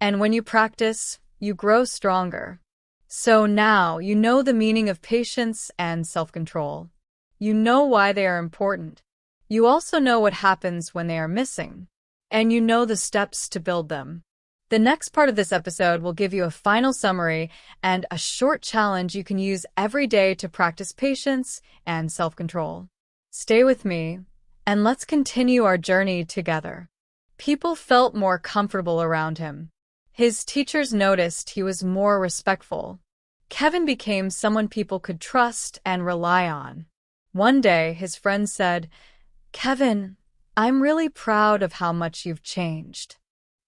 And when you practice, you grow stronger. So now you know the meaning of patience and self-control. You know why they are important. You also know what happens when they are missing. And you know the steps to build them. The next part of this episode will give you a final summary and a short challenge you can use every day to practice patience and self-control. Stay with me, and let's continue our journey together. People felt more comfortable around him. His teachers noticed he was more respectful. Kevin became someone people could trust and rely on. One day, his friend said, "Kevin, I'm really proud of how much you've changed."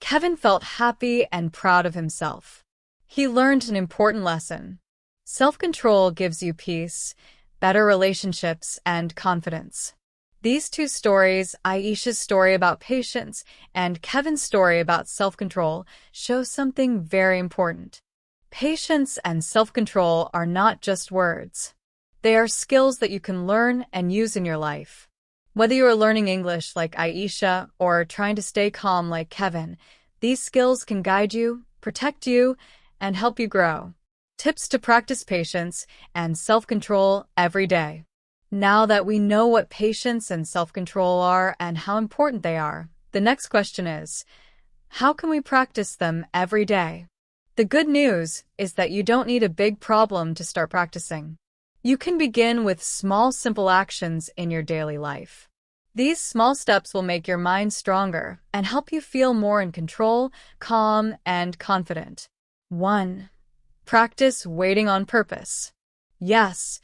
Kevin felt happy and proud of himself. He learned an important lesson. Self-control gives you peace, better relationships, and confidence. These two stories, Aisha's story about patience and Kevin's story about self-control, show something very important. Patience and self-control are not just words. They are skills that you can learn and use in your life. Whether you are learning English like Aisha or trying to stay calm like Kevin, these skills can guide you, protect you, and help you grow. Tips to practice patience and self-control every day. Now that we know what patience and self-control are and how important they are, the next question is, how can we practice them every day? The good news is that you don't need a big problem to start practicing. You can begin with small, simple actions in your daily life. These small steps will make your mind stronger and help you feel more in control, calm, and confident. 1. Practice waiting on purpose. Yes,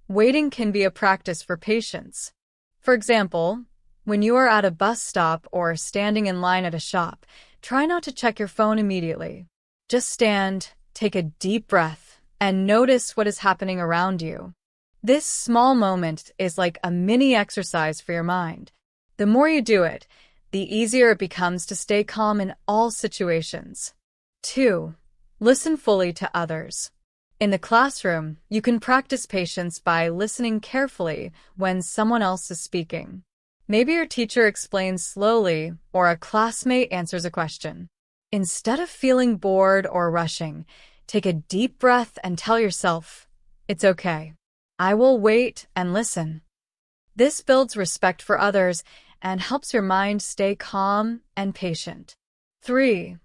waiting can be a practice for patience. For example, when you are at a bus stop or standing in line at a shop, try not to check your phone immediately. Just stand, take a deep breath, and notice what is happening around you. This small moment is like a mini exercise for your mind. The more you do it, the easier it becomes to stay calm in all situations. 2. Listen fully to others. In the classroom, you can practice patience by listening carefully when someone else is speaking. Maybe your teacher explains slowly or a classmate answers a question. Instead of feeling bored or rushing, take a deep breath and tell yourself, "It's okay. I will wait and listen." This builds respect for others and helps your mind stay calm and patient. 3.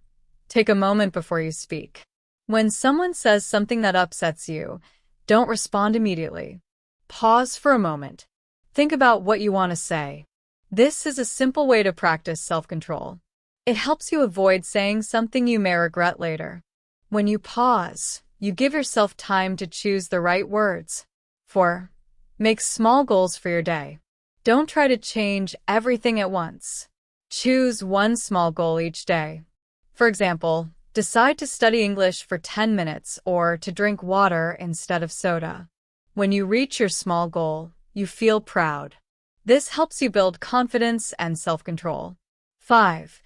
Take a moment before you speak. When someone says something that upsets you, don't respond immediately. Pause for a moment. Think about what you want to say. This is a simple way to practice self-control. It helps you avoid saying something you may regret later. When you pause, you give yourself time to choose the right words. 4. Make small goals for your day. Don't try to change everything at once. Choose one small goal each day. For example, decide to study English for 10 minutes or to drink water instead of soda. When you reach your small goal, you feel proud. This helps you build confidence and self-control. 5.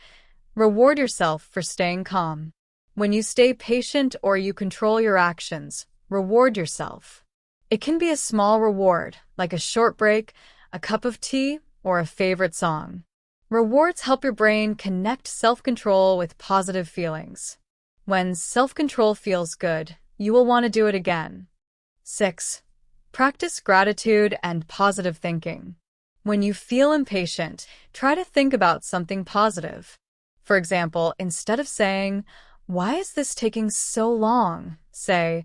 Reward yourself for staying calm. When you stay patient or you control your actions, reward yourself. It can be a small reward, like a short break, a cup of tea, or a favorite song. Rewards help your brain connect self-control with positive feelings. When self-control feels good, you will want to do it again. 6. Practice gratitude and positive thinking. When you feel impatient, try to think about something positive. For example, instead of saying, "Why is this taking so long?" say,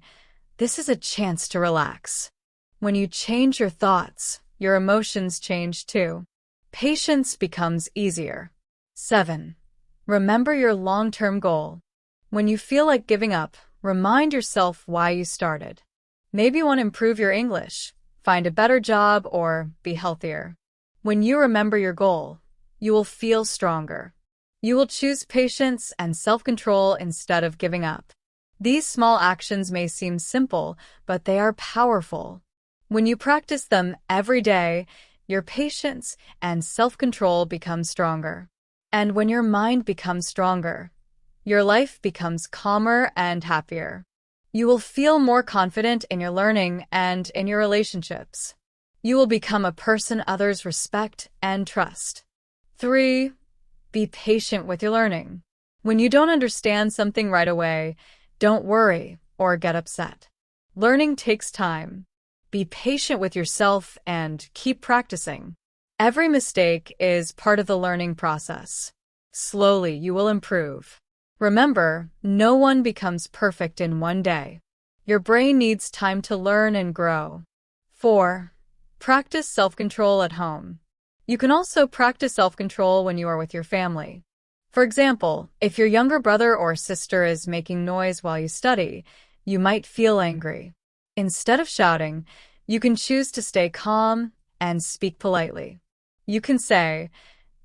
"This is a chance to relax." When you change your thoughts, your emotions change too. Patience becomes easier. 7. Remember your long-term goal. When you feel like giving up, remind yourself why you started. Maybe you want to improve your English, find a better job, or be healthier. When you remember your goal, you will feel stronger. You will choose patience and self-control instead of giving up. These small actions may seem simple, but they are powerful. When you practice them every day, your patience and self-control become stronger. And when your mind becomes stronger, your life becomes calmer and happier. You will feel more confident in your learning and in your relationships. You will become a person others respect and trust. 3. Be patient with your learning. When you don't understand something right away, don't worry or get upset. Learning takes time. Be patient with yourself and keep practicing. Every mistake is part of the learning process. Slowly, you will improve. Remember, no one becomes perfect in one day. Your brain needs time to learn and grow. 4. Practice self-control at home. You can also practice self-control when you are with your family. For example, if your younger brother or sister is making noise while you study, you might feel angry. Instead of shouting, you can choose to stay calm and speak politely. You can say,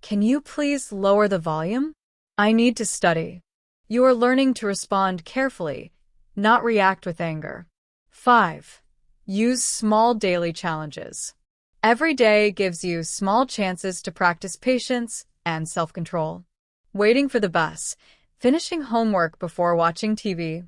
"Can you please lower the volume? I need to study." You are learning to respond carefully, not react with anger. 5. Use small daily challenges. Every day gives you small chances to practice patience and self-control. Waiting for the bus, finishing homework before watching TV,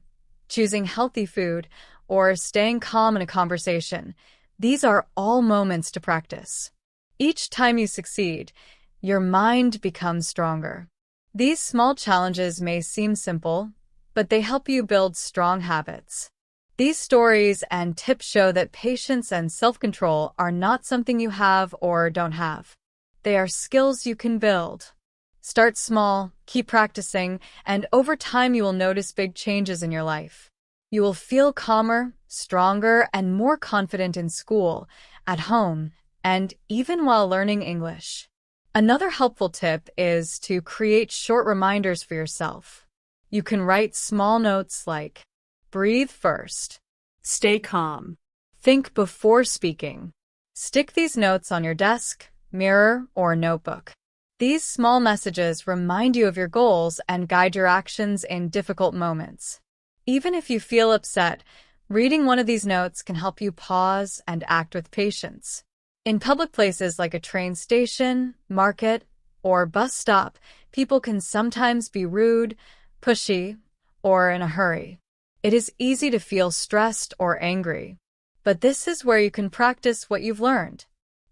choosing healthy food, or staying calm in a conversation. These are all moments to practice. Each time you succeed, your mind becomes stronger. These small challenges may seem simple, but they help you build strong habits. These stories and tips show that patience and self-control are not something you have or don't have. They are skills you can build. Start small, keep practicing, and over time you will notice big changes in your life. You will feel calmer, stronger, and more confident in school, at home, and even while learning English. Another helpful tip is to create short reminders for yourself. You can write small notes like, "Breathe first." Stay calm. "Think before speaking." Stick these notes on your desk, mirror, or notebook. These small messages remind you of your goals and guide your actions in difficult moments. Even if you feel upset, reading one of these notes can help you pause and act with patience. In public places like a train station, market, or bus stop, people can sometimes be rude, pushy, or in a hurry. It is easy to feel stressed or angry, but this is where you can practice what you've learned.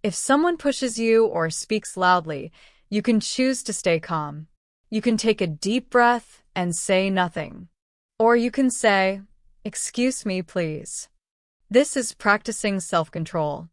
If someone pushes you or speaks loudly, you can choose to stay calm. You can take a deep breath and say nothing. Or you can say, "Excuse me, please." This is practicing self-control.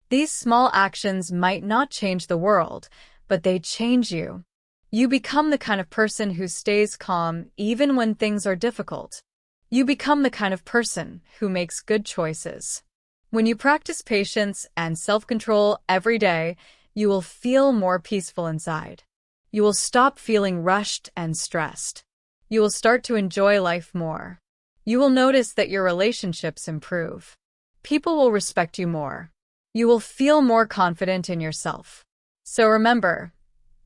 These small actions might not change the world, but they change you. You become the kind of person who stays calm even when things are difficult. You become the kind of person who makes good choices. When you practice patience and self-control every day, you will feel more peaceful inside. You will stop feeling rushed and stressed. You will start to enjoy life more. You will notice that your relationships improve. People will respect you more. You will feel more confident in yourself. So remember,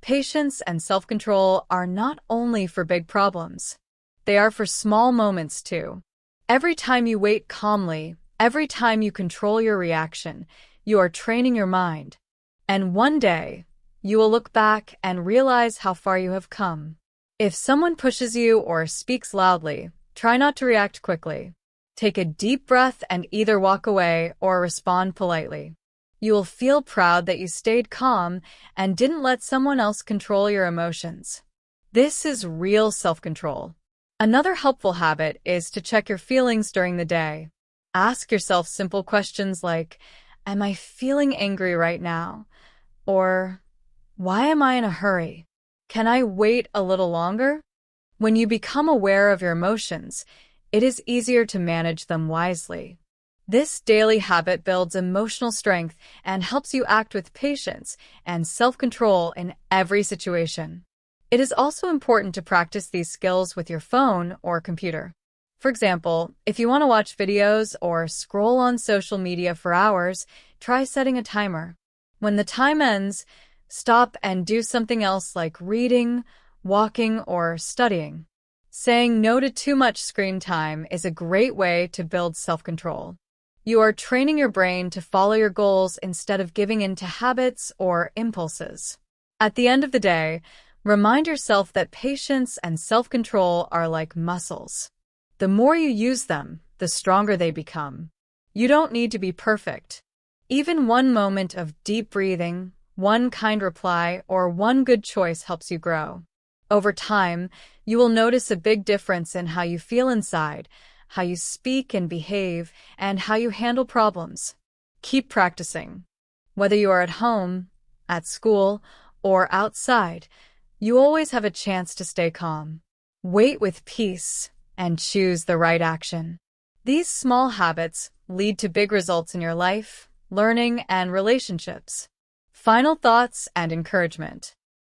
patience and self-control are not only for big problems. They are for small moments too. Every time you wait calmly, every time you control your reaction, you are training your mind. And one day, you will look back and realize how far you have come. If someone pushes you or speaks loudly, try not to react quickly. Take a deep breath and either walk away or respond politely. You will feel proud that you stayed calm and didn't let someone else control your emotions. This is real self-control. Another helpful habit is to check your feelings during the day. Ask yourself simple questions like, "Am I feeling angry right now?" Or, "Why am I in a hurry? Can I wait a little longer?" When you become aware of your emotions, it is easier to manage them wisely. This daily habit builds emotional strength and helps you act with patience and self-control in every situation. It is also important to practice these skills with your phone or computer. For example, if you want to watch videos or scroll on social media for hours, try setting a timer. When the time ends, stop and do something else like reading, walking, or studying. Saying no to too much screen time is a great way to build self-control. You are training your brain to follow your goals instead of giving in to habits or impulses. At the end of the day, remind yourself that patience and self-control are like muscles. The more you use them, the stronger they become. You don't need to be perfect. Even one moment of deep breathing, one kind reply, or one good choice helps you grow. Over time, you will notice a big difference in how you feel inside, how you speak and behave, and how you handle problems. Keep practicing. Whether you are at home, at school, or outside, you always have a chance to stay calm. Wait with peace and choose the right action. These small habits lead to big results in your life, learning, and relationships. Final thoughts and encouragement.